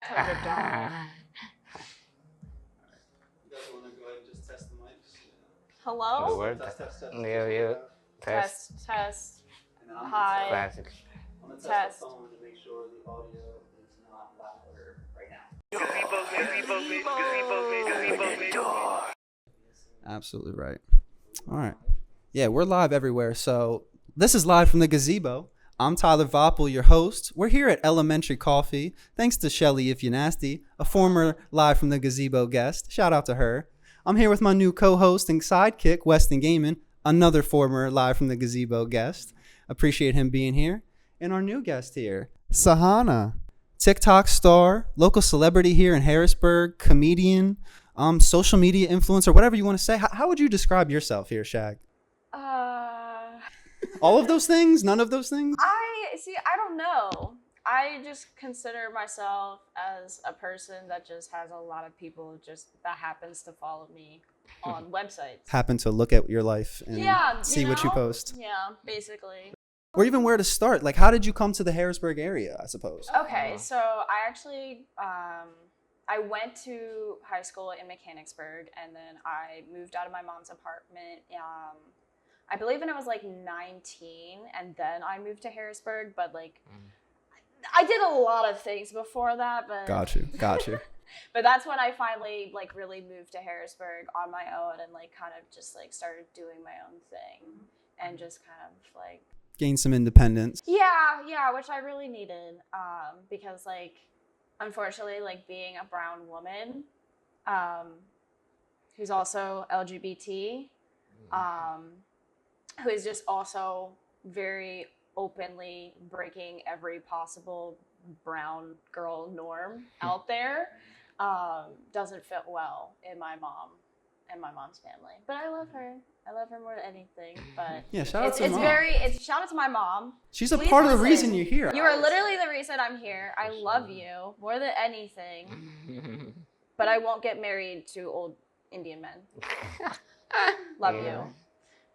Turn it down. You guys want to go ahead and just test the mics? Hello? Word. Test. Yeah. Test. And then I'm Hi. Classic. I'm going to Test. test the phone to make sure the audio is not louder right now. Absolutely right. All right. Yeah, we're live everywhere. So this is live from the Gazebo. I'm Tyler Vaupel, your host. We're here at Elementary Coffee. Thanks to Shelly If You Nasty, a former live from the Gazebo guest. Shout out to her. I'm here with my new co-host and sidekick, Weston Gehman, another former live from the Gazebo guest. Appreciate him being here. And our new guest here, Shaghana, TikTok star, local celebrity here in Harrisburg, comedian, social media influencer, whatever you want to say. How would you describe yourself here, Shag? All of those things? None of those things? I don't know. I just consider myself as a person that just has a lot of people that happens to follow me on websites. Happen to look at your life and see what you post. Yeah, basically. Or even where to start. Like, how did you come to the Harrisburg area, I suppose? Okay, so I actually, I went to high school in Mechanicsburg, and then I moved out of my mom's apartment, I believe when I was like 19, and then I moved to Harrisburg, but like, I did a lot of things before that, but... Got you. But that's when I finally like really moved to Harrisburg on my own and like kind of just like started doing my own thing and just kind of like... Gain some independence. Yeah, which I really needed, because like, unfortunately, like being a brown woman, who's also LGBT, who is just also very openly breaking every possible brown girl norm out there, doesn't fit well in my mom and my mom's family. But I love her. I love her more than anything. But Yeah, shout out to mom. Shout out to my mom. She's a Please part of the listen. reason you're here. You are literally the reason I'm here. I love you more than anything. But I won't get married to old Indian men. Love you.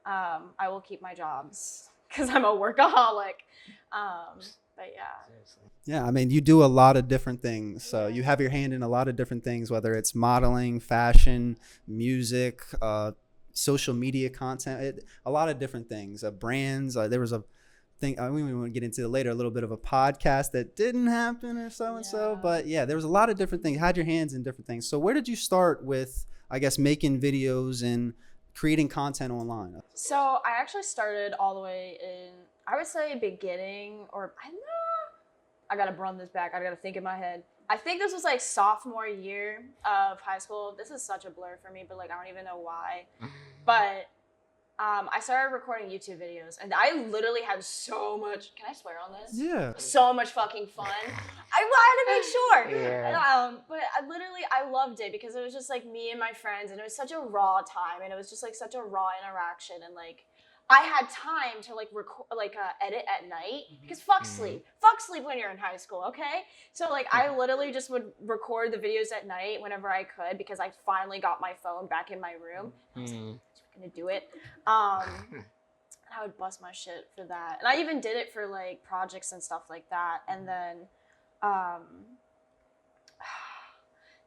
I will keep my jobs because I'm a workaholic. But yeah. Yeah, I mean, you do a lot of different things. So you have your hand in a lot of different things, whether it's modeling, fashion, music, social media content, a lot of different things. Brands. There was a thing, we want to get into it later, a little bit of a podcast that didn't happen or so. But yeah, there was a lot of different things. Had your hands in different things. So where did you start with, I guess, making videos and creating content online? So I actually started all the way in, I would say beginning, or I don't know. I gotta run this back. I gotta think in my head. I think this was like sophomore year of high school. This is such a blur for me, but like I don't even know why. But I started recording YouTube videos, and I literally had so much. Can I swear on this? Yeah. So much fucking fun. I wanted to make sure. Yeah. But I loved it because it was just like me and my friends, and it was such a raw time, and it was just like such a raw interaction, and like I had time to like edit at night because fuck sleep when you're in high school, okay? So like I literally just would record the videos at night whenever I could because I finally got my phone back in my room. I was like, I'm gonna do it. I would bust my shit for that, and I even did it for like projects and stuff like that. And then, why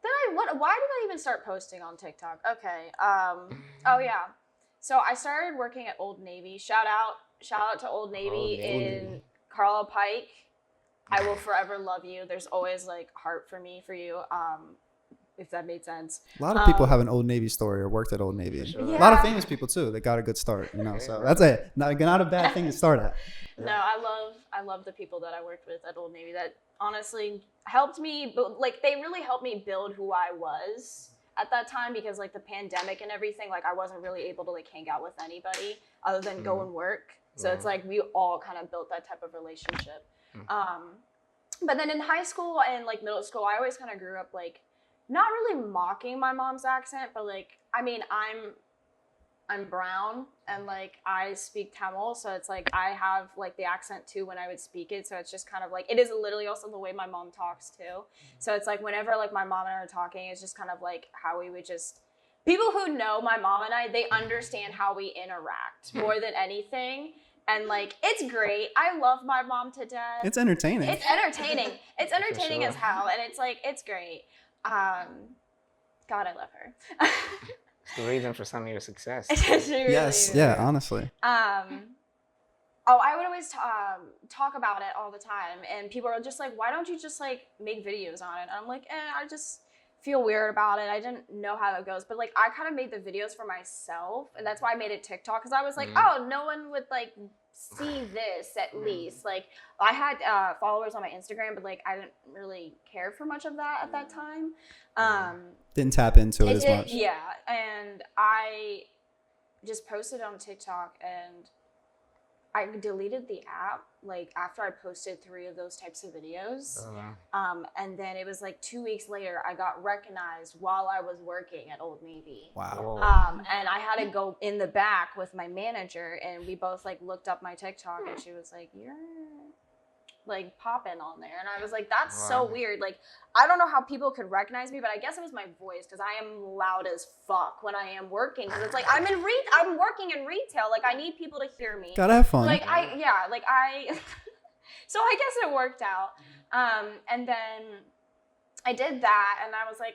did I even start posting on TikTok? Okay. Oh yeah. So I started working at Old Navy. Shout out to Old Navy in Carlisle Pike. I will forever love you. There's always like heart for you. If that made sense. A lot of people have an Old Navy story or worked at Old Navy. Sure. A lot of famous people too that got a good start, So that's not a bad thing to start at. No, I love the people that I worked with at Old Navy that honestly helped me, like they really helped me build who I was at that time because like the pandemic and everything, like I wasn't really able to like hang out with anybody other than go and work. So it's like we all kind of built that type of relationship. But then in high school and like middle school, I always kind of grew up like not really mocking my mom's accent, but like, I mean, I'm brown and like I speak Tamil, so it's like I have like the accent too when I would speak it. So it's just kind of like it is literally also the way my mom talks too. So it's like whenever like my mom and I are talking, it's just kind of like how we would just people who know my mom and I, they understand how we interact more than anything. And like, it's great. I love my mom to death. It's entertaining. It's entertaining. It's entertaining sure. as hell. And it's like, it's great. God, I love her. It's the reason for some of your success. She really Yes. is. Yeah. Honestly. I would always talk about it all the time, and people are just like, why don't you just like make videos on it? And I'm like, I just feel weird about it. I didn't know how that goes, but like I kind of made the videos for myself, and that's why I made it TikTok, because I was like, oh, no one would like see this at least. Like I had followers on my Instagram, but like I didn't really care for much of that at that time. Didn't tap into it as much. Yeah, and I just posted on TikTok, and I deleted the app like after I posted 3 of those types of videos. Oh, wow. And then it was like 2 weeks later, I got recognized while I was working at Old Navy. Wow. And I had to go in the back with my manager, and we both like looked up my TikTok, and she was like, you're like popping on there. And I was like, that's so weird. Like, I don't know how people could recognize me, but I guess it was my voice, because I am loud as fuck when I am working. Because it's like, I'm working in retail. Like, I need people to hear me. Gotta have fun. Like, so I guess it worked out. And then I did that, and I was like,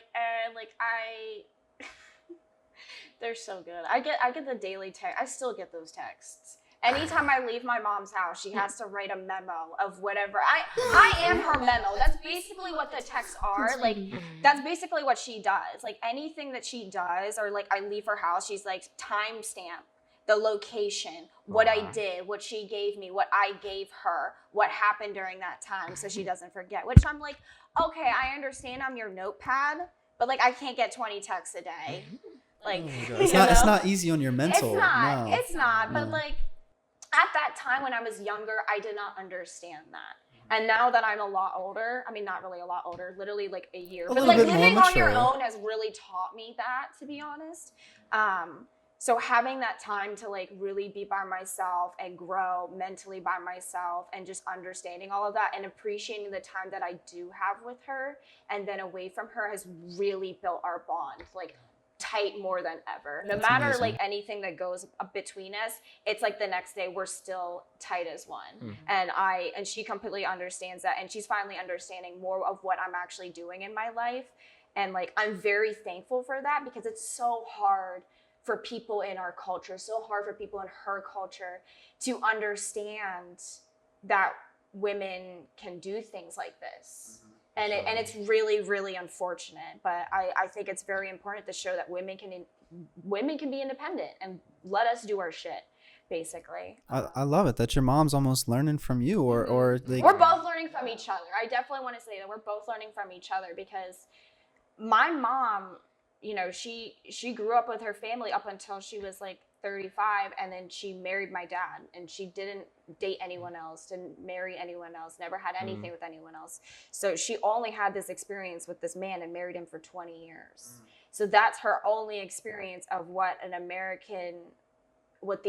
they're so good. I get the daily text. I still get those texts. Anytime I leave my mom's house, she has to write a memo of whatever. I am her memo. That's basically what the texts are. Like, that's basically what she does. Like, anything that she does, or like I leave her house, she's like, timestamp the location, what I did, what she gave me, what I gave her, what happened during that time, so she doesn't forget. Which I'm like, okay, I understand I'm your notepad, but like I can't get 20 texts a day. Like, it's not easy on your mental. It's not. But like, at that time when I was younger, I did not understand that. And now that I'm a lot older, I mean, not really a lot older, literally like a year, but like living on your own has really taught me that, to be honest. So having that time to like really be by myself and grow mentally by myself, and just understanding all of that and appreciating the time that I do have with her and then away from her has really built our bond. Like, tight more than ever. No matter amazing. Like anything that goes between us, it's like the next day we're still tight as one. And she completely understands that, and she's finally understanding more of what I'm actually doing in my life. And like, I'm very thankful for that, because it's so hard for people in our culture, so hard for people in her culture to understand that women can do things like this. And it's really, really unfortunate, but I think it's very important to show that women can be independent and let us do our shit, basically. I love it that your mom's almost learning from you, or like, we're both learning from each other. I definitely want to say that we're both learning from each other, because my mom, you know, she grew up with her family up until she was like 35, and then she married my dad, and she didn't date anyone else, didn't marry anyone else, never had anything with anyone else. So she only had this experience with this man and married him for 20 years. So that's her only experience of what the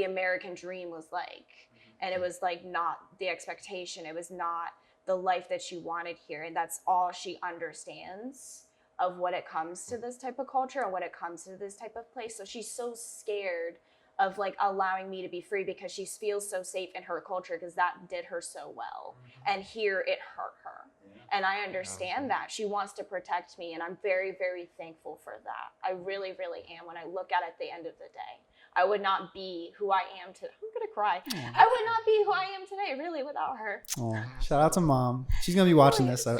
American dream was like. And it was like not the expectation. It was not the life that she wanted here. And that's all she understands of what it comes to this type of culture and what it comes to this type of place. So she's so scared of like allowing me to be free, because she feels so safe in her culture, because that did her so well. And here it hurt her. And I understand that. She wants to protect me, and I'm very, very thankful for that. I really, really am. When I look at it at the end of the day, I would not be who I am today. I'm gonna cry. I would not be who I am today, really, without her. Oh, shout out to mom. She's gonna be watching this. I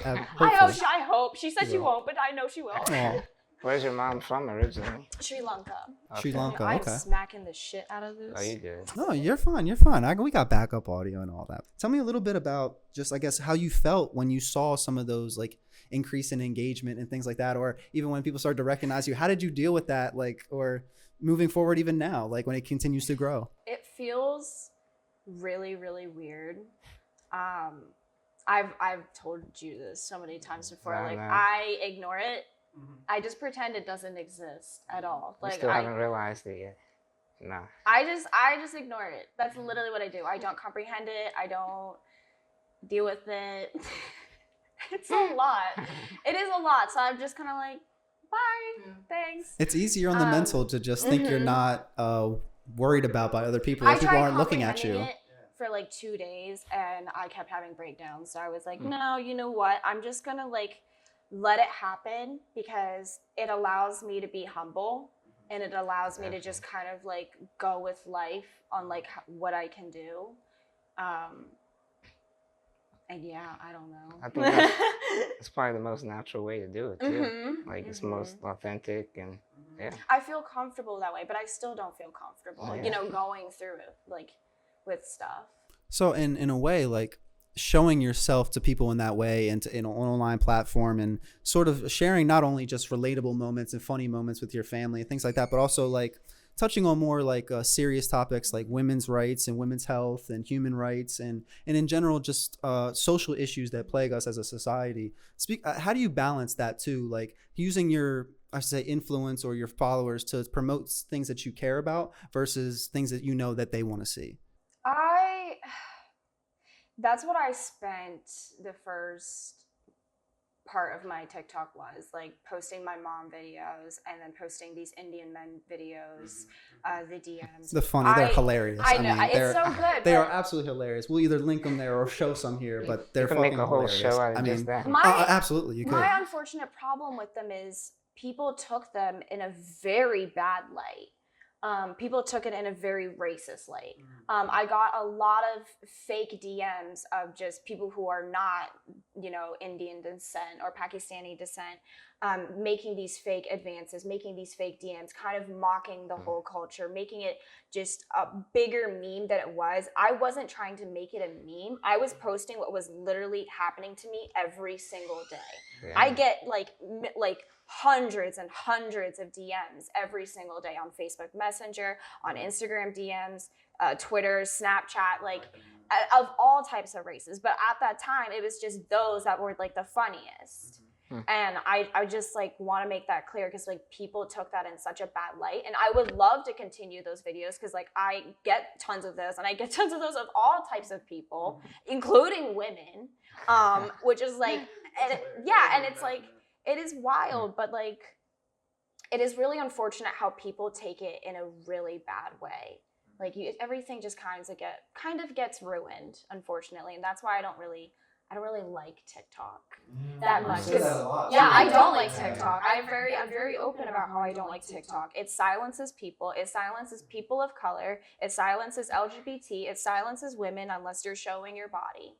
hope. She said she won't, but I know she will. Oh. Where's your mom from originally? Sri Lanka. Okay. Sri Lanka. I'm Okay. smacking the shit out of this. Oh, you good? No, you're fine. You're fine. We got backup audio and all that. Tell me a little bit about just, I guess, how you felt when you saw some of those like increase in engagement and things like that, or even when people started to recognize you. How did you deal with that, like, or moving forward even now, like when it continues to grow? It feels really, really weird. I've told you this so many times before. Like, I ignore it. I just pretend it doesn't exist at all. Like, I still haven't realized it yet. No. I just ignore it. That's literally what I do. I don't comprehend it. I don't deal with it. It's a lot. It is a lot. So I'm just kind of like, bye, thanks. It's easier on the mental to just think you're not worried about by other people. If people aren't looking at you. for like 2 days and I kept having breakdowns. So I was like, no, you know what? I'm just gonna like let it happen because it allows me to be humble and it allows me to just kind of like go with life on like what I can do. And yeah, I don't know. I think it's probably the most natural way to do it too. Like it's most authentic and yeah. I feel comfortable that way, but I still don't feel comfortable, Yeah. you know, going through it like with stuff. So in a way, like showing yourself to people in that way and in an online platform and sort of sharing not only just relatable moments and funny moments with your family and things like that, but also like touching on more like serious topics like women's rights and women's health and human rights and in general just social issues that plague us as a society. How do you balance that too? Like using your, I should say, influence or your followers to promote things that you care about versus things that you know that they want to see? That's what I spent the first part of my TikTok was like posting my mom videos and then posting these Indian men videos, the DMs. They're hilarious. I know, it's so good. They are absolutely hilarious. We'll either link them there or show some here, but they're fucking make a whole hilarious. show out of just that. Absolutely, you could. My unfortunate problem with them is people took them in a very bad light. People took it in a very racist light. I got a lot of fake DMs of just people who are not, you know, Indian descent or Pakistani descent, making these fake advances, making these fake DMs, kind of mocking the whole culture, making it just a bigger meme than it was. I wasn't trying to make it a meme. I was posting what was literally happening to me every single day. Yeah. I get like hundreds and hundreds of DMs every single day on Facebook Messenger, on Instagram DMs, Twitter, Snapchat, like of all types of races. But at that time, it was just those that were like the funniest. And I just like want to make that clear because like people took that in such a bad light. And I would love to continue those videos because like I get tons of those and I get tons of those of all types of people, including women, which is like, and it's like, it is wild, but like, it is really unfortunate how people take it in a really bad way. Like everything just kind of gets ruined, unfortunately, and that's why I don't really like TikTok that much. I don't like TikTok. I'm very open about how I don't like TikTok. It silences people. It silences people of color. It silences LGBT. It silences women unless you're showing your body.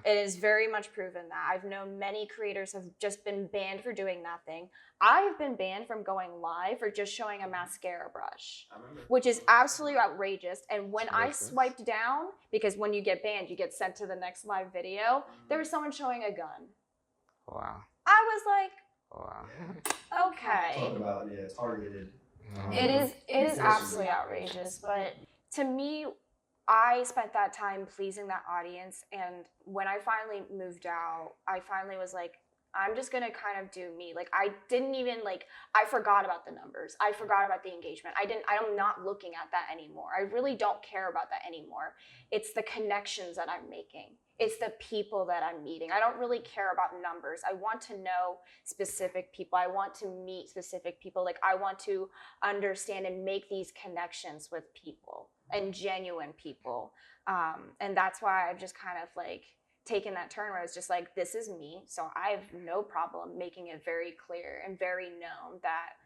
It is very much proven that. I've known many creators have just been banned for doing nothing. I've been banned from going live for just showing a mascara brush, which is absolutely outrageous. And when I swiped down, because when you get banned, you get sent to the next live video, there was someone showing a gun. Wow. I was like, wow. Okay. Talk about targeted. It is absolutely outrageous, but to me, I spent that time pleasing that audience, and when I finally moved out, I finally was like, I'm just gonna kind of do me. Like I didn't even I forgot about the numbers. I forgot about the engagement. I'm not looking at that anymore. I really don't care about that anymore. It's the connections that I'm making. It's the people that I'm meeting. I don't really care about numbers. I want to know specific people. I want to meet specific people. Like I want to understand and make these connections with people and genuine people. And that's why I've just kind of taken that turn where it's just like, this is me. So I have no problem making it very clear and very known that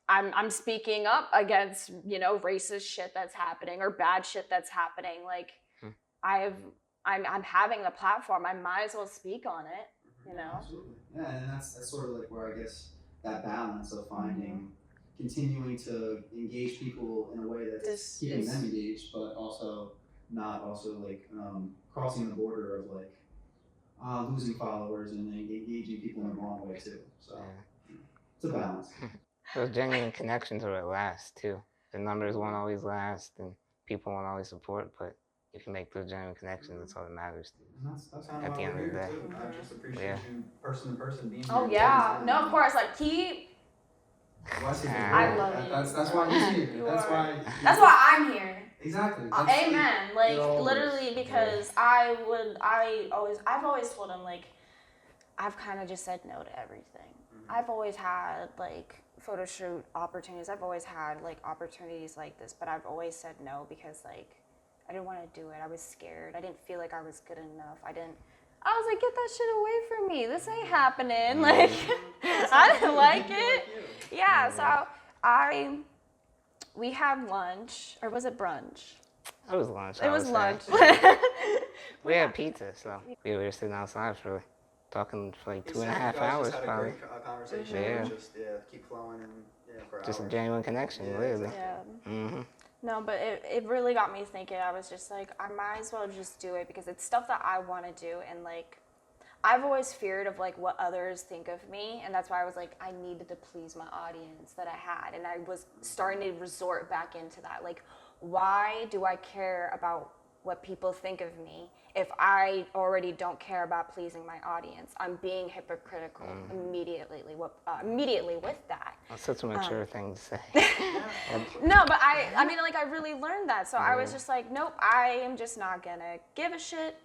I'm speaking up against, racist shit that's happening or bad shit that's happening. Like I'm having the platform. I might as well speak on it, Absolutely. Yeah, and that's sort of like where I guess that balance of finding, continuing to engage people in a way that's keeping them engaged, but also not crossing the border of losing followers and engaging people in the wrong way too. So it's a balance. Those genuine connections are what last too. The numbers won't always last and people won't always support, but if you make those genuine connections, that's all that matters. That's kind at the end of the day. I just appreciate you person to person being here. Oh yeah, no, of course. I love you. That's why he's here. That's why I'm here. Exactly. Amen. Literally, because I've always told him I've kind of just said no to everything. I've always had like photo shoot opportunities. I've always had like opportunities like this, but I've always said no because like I didn't want to do it. I was scared. I didn't feel like I was good enough. I was like, get that shit away from me. This ain't happening. Like, I didn't like it. Yeah, so we had lunch, or was it brunch? It was lunch. It was lunch. We had pizza, so we were sitting outside for talking for like 2.5 hours, probably. Conversation. Yeah. Just keep flowing and for Just a hours. genuine connection, literally. Yeah. No, but it really got me thinking. I was just like, I might as well just do it because it's stuff that I want to do. And like, I've always feared of like what others think of me. And that's why I was like, I needed to please my audience that I had. And I was starting to resort back into that. Like, why do I care about what people think of me if I already don't care about pleasing my audience? I'm being hypocritical immediately with that. That's such a mature thing to say. No, but I mean, like, I really learned that. So I was just like, nope, I am just not gonna give a shit.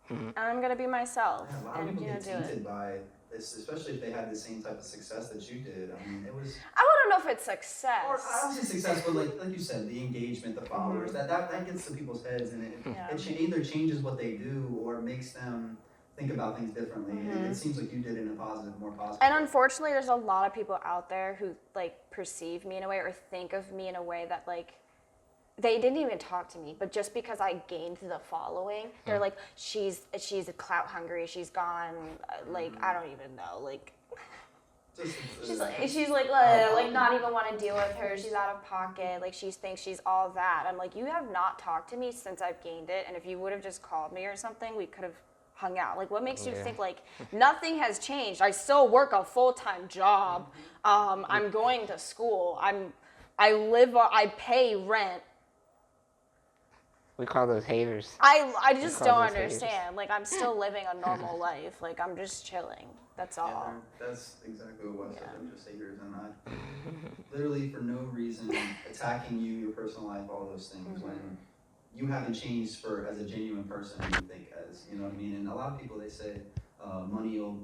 I'm gonna be myself Yeah, a lot of and people get do it. tainted by this, especially if they had the same type of success that you did. I mean, it was. I wouldn't know if it's success. Or I don't say success, but like you said, the engagement, the followers, that gets to people's heads, and it either changes what they do or makes them think about things differently. And it seems like you did it in a more positive. And unfortunately, there's a lot of people out there who like perceive me in a way or think of me in a way that like they didn't even talk to me, but just because I gained the following, they're like, she's a clout hungry. She's gone. Like I don't even know. Like she's like not even want to deal with her. She's out of pocket. Like she thinks she's all that. I'm like, you have not talked to me since I've gained it. And if you would have just called me or something, we could have hung out. Like what makes you think like nothing has changed? I still work a full-time job. I'm going to school. I pay rent. We call those haters. I just call don't those haters. understand. Like I'm still living a normal life. Like I'm just chilling. That's all. Yeah, that's exactly what Wes said. I'm just haters, and I literally for no reason attacking you, your personal life, all those things when you haven't changed as a genuine person. You think you know what I mean. And a lot of people they say money will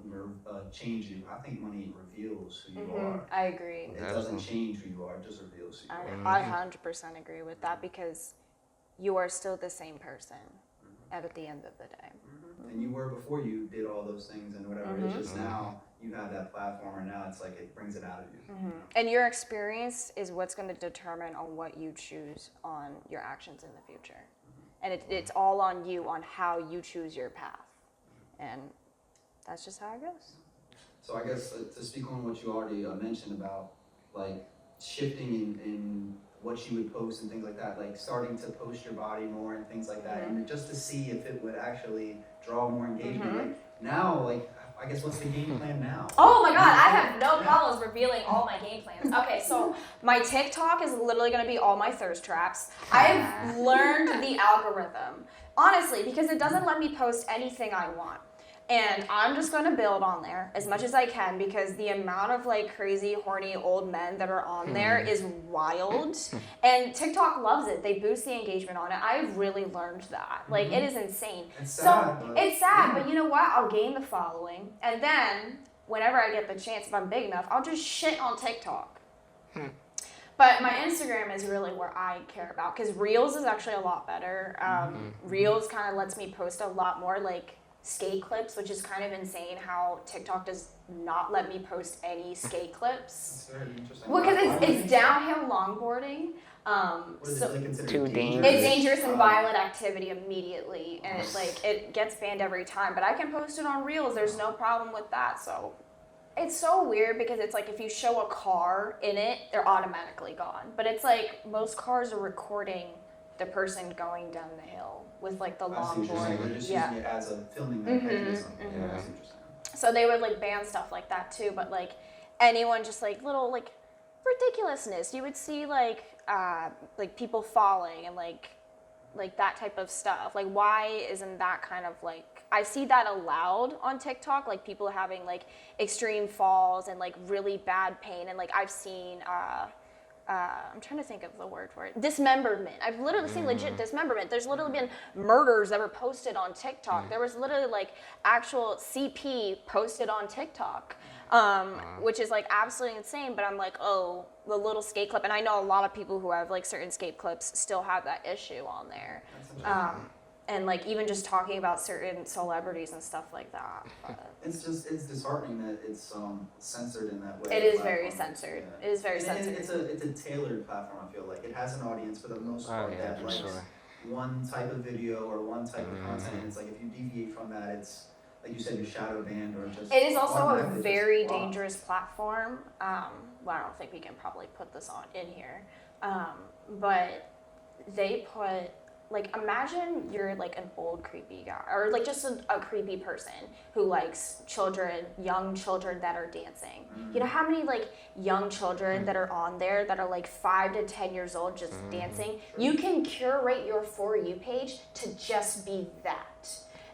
change you. I think money reveals who you are. I agree. It doesn't change who you are. It just reveals who you are. I 100% agree with that because you are still the same person at the end of the day. And you were before you did all those things and whatever. It's just now you have that platform, and now it's like it brings it out of you. And your experience is what's going to determine on what you choose on your actions in the future. And it's all on you, on how you choose your path. And that's just how it goes. So I guess to speak on what you already mentioned about like shifting in what you would post and things like that, like starting to post your body more and things like that, and just to see if it would actually draw more engagement. Like now, like I guess what's the game plan now? Oh my God, I have no problems revealing all my game plans. Okay, so my TikTok is literally gonna be all my thirst traps. I've learned the algorithm, honestly, because it doesn't let me post anything I want. And I'm just going to build on there as much as I can because the amount of like crazy, horny old men that are on there is wild. And TikTok loves it. They boost the engagement on it. I've really learned that. Like it is insane. It's sad, but you know what? I'll gain the following. And then whenever I get the chance, if I'm big enough, I'll just shit on TikTok. But my Instagram is really where I care about because Reels is actually a lot better. Reels kind of lets me post a lot more like skate clips, which is kind of insane how TikTok does not let me post any skate clips. That's very interesting. Well, because it's downhill longboarding. Too dangerous. It's dangerous and violent activity immediately, and it's like it gets banned every time. But I can post it on Reels. There's no problem with that. So it's so weird because it's like if you show a car in it, they're automatically gone. But it's like most cars are recording the person going down the hill with like the longboard. They're just using it as a filming mechanism. Yeah, that's interesting. So they would like ban stuff like that too, but like anyone just like little like ridiculousness. You would see like people falling and like that type of stuff. Like why isn't that kind of like I see that allowed on TikTok, like people having like extreme falls and like really bad pain and like I've seen I'm trying to think of the word for it. Dismemberment. I've literally seen legit dismemberment. There's literally been murders that were posted on TikTok. There was literally like actual CP posted on TikTok, which is like absolutely insane. But I'm like, oh, the little skate clip. And I know a lot of people who have like certain skate clips still have that issue on there. And like even just talking about certain celebrities and stuff like that. But It's disheartening that it's censored in that way. it is very censored. Yeah. It is very And censored. it's a tailored platform. I feel like it has an audience for the most part yeah, that for likes sure. one type of video or one type of content. It's like if you deviate from that, it's like you said, you're shadow banned or just. It is also a automatically very just blocked. dangerous platform. Well, I don't think we can probably put this on in here, but they put like imagine you're like an old creepy guy or like just a creepy person who likes children, young children that are dancing. You know how many like young children that are on there that are like 5 to 10 years old just dancing? You can curate your For You page to just be that.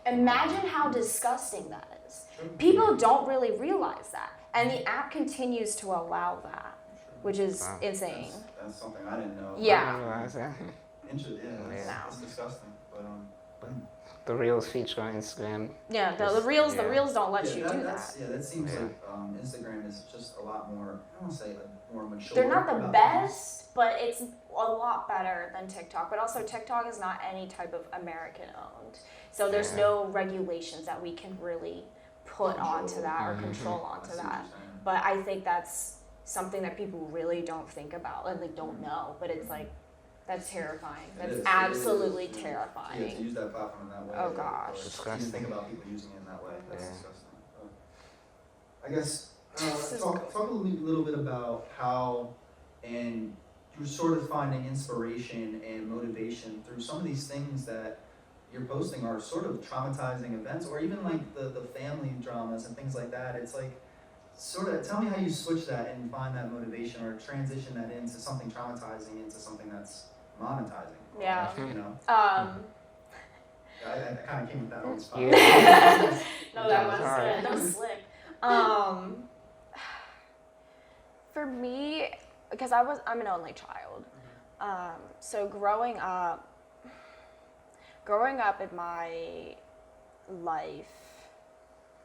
Imagine how disgusting that is. People don't really realize that. And the app continues to allow that, which is insane. That's something I didn't know. Yeah. That's disgusting. But The Reels feature on Instagram. Yeah, the reels don't let you do that that. seems like Instagram is just a lot more. I don't want to say like more mature. They're not the about best, but it's a lot better than TikTok. But also TikTok is not any type of American owned. So there's no regulations that we can really put onto that or control onto that. But I think that's something that people really don't think about and they don't know. But it's like, that's terrifying. That's absolutely terrifying. Yeah, to use that platform in that way. Oh gosh. Disgusting. Think about people using it in that way. That's disgusting. I guess talk a little bit about how and you're sort of finding inspiration and motivation through some of these things that you're posting are sort of traumatizing events or even like the family dramas and things like that. It's like sort of tell me how you switch that and find that motivation or transition that into something traumatizing into something that's monetizing. Yeah. You know? I kind of came with that on the spot. No, that was slick. For me, because I'm an only child, so growing up in my life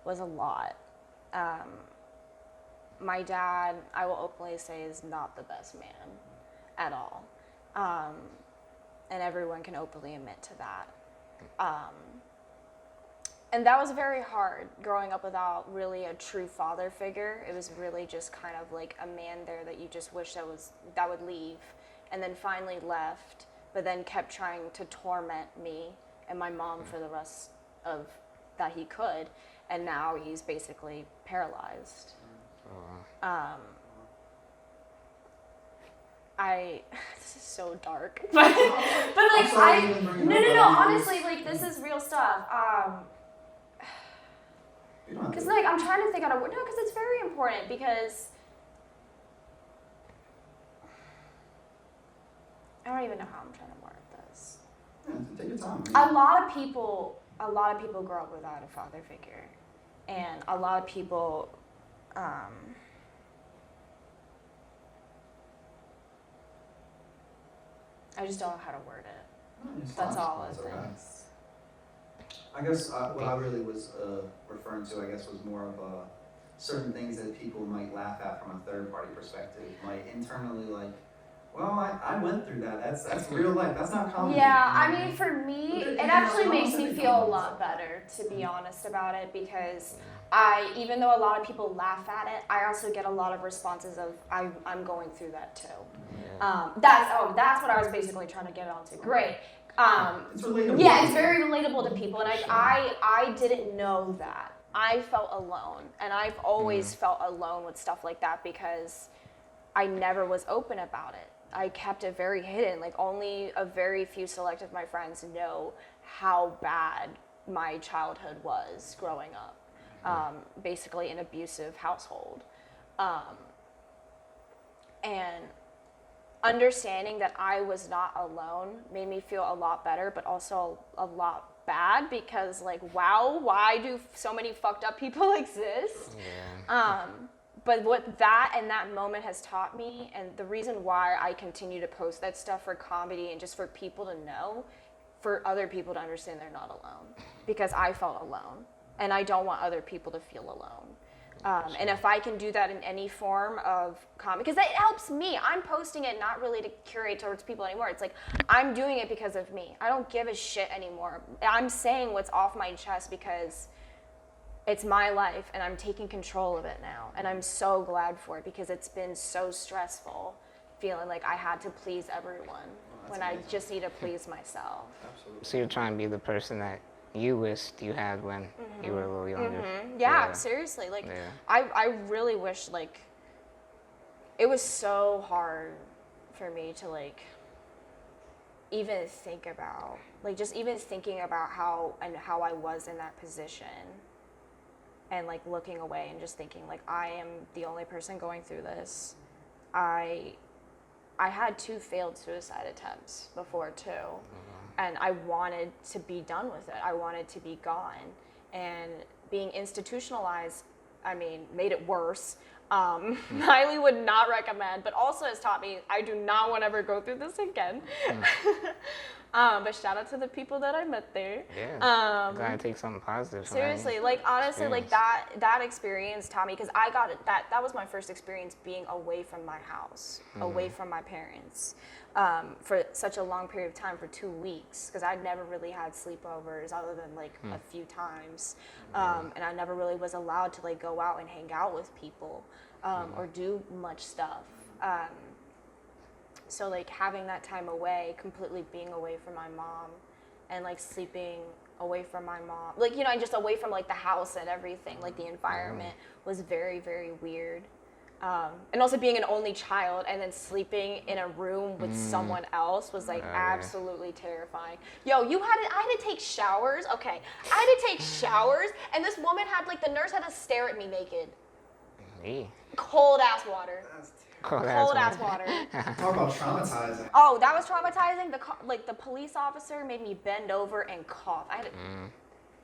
was a lot. My dad, I will openly say, is not the best man at all. And everyone can openly admit to that. And that was very hard, growing up without really a true father figure. It was really just kind of like a man there that you just wish that would leave, and then finally left, but then kept trying to torment me and my mom for the rest of that he could, and now he's basically paralyzed. This is so dark, but like no, honestly, like this is real stuff. Because like I'm trying to think out of because it's very important because I don't even know how I'm trying to word this. Yeah, take your time. A lot of people grow up without a father figure, and a lot of people. I just don't know how to word it. That's all it is. I guess what I really was referring to, I guess, was more of certain things that people might laugh at from a third-party perspective, like internally, like, well, I went through that. That's real life. That's not comedy. Yeah, I mean, for me, it actually makes me feel a lot better, to be honest about it, because even though a lot of people laugh at it, I also get a lot of responses of I'm going through that too. That's what I was basically trying to get onto. Great. It's relatable. Yeah, it's very relatable to people, and I didn't know that. I felt alone, and I've always felt alone with stuff like that because I never was open about it. I kept it very hidden. Like only a very few select of my friends know how bad my childhood was growing up. Basically an abusive household. And understanding that I was not alone made me feel a lot better, but also a lot bad because like, wow, why do so many fucked up people exist? but what that and that moment has taught me, and the reason why I continue to post that stuff for comedy and just for people to know, for other people to understand they're not alone, because I felt alone, and I don't want other people to feel alone. And if I can do that in any form of comedy, because it helps me. I'm posting it not really to curate towards people anymore. It's like, I'm doing it because of me. I don't give a shit anymore. I'm saying what's off my chest because it's my life and I'm taking control of it now. And I'm so glad for it, because it's been so stressful feeling like I had to please everyone when I just need to please myself. Absolutely. So you're trying to be the person that you wished you had when you were a little younger. Yeah, seriously. Like, I really wish, like, it was so hard for me to, like, even think about, like, just even thinking about how I was in that position, and, like, looking away and just thinking, like, I am the only person going through this. I had 2 failed suicide attempts before, too. And I wanted to be done with it. I wanted to be gone. And being institutionalized, I mean, made it worse. Highly would not recommend, but also has taught me I do not want to ever go through this again. But shout out to the people that I met there. Yeah, gotta take something positive from seriously, that like, honestly, experience. like, that experience taught me, because I got it, that was my first experience being away from my house, away from my parents, for such a long period of time, for 2 weeks, because I'd never really had sleepovers other than, like, a few times, and I never really was allowed to, like, go out and hang out with people, or do much stuff. So, like, having that time away, completely being away from my mom, and, like, sleeping away from my mom, like, you know, and just away from, like, the house and everything, like, the environment was very, very weird. And also being an only child and then sleeping in a room with someone else was, like, absolutely terrifying. Yo, I had to take showers. Okay, I had to take showers, and this woman had, like, the nurse had to stare at me naked. Cold ass water. Cold ass water. Talk about traumatizing. Oh, that was traumatizing. The police officer made me bend over and cough.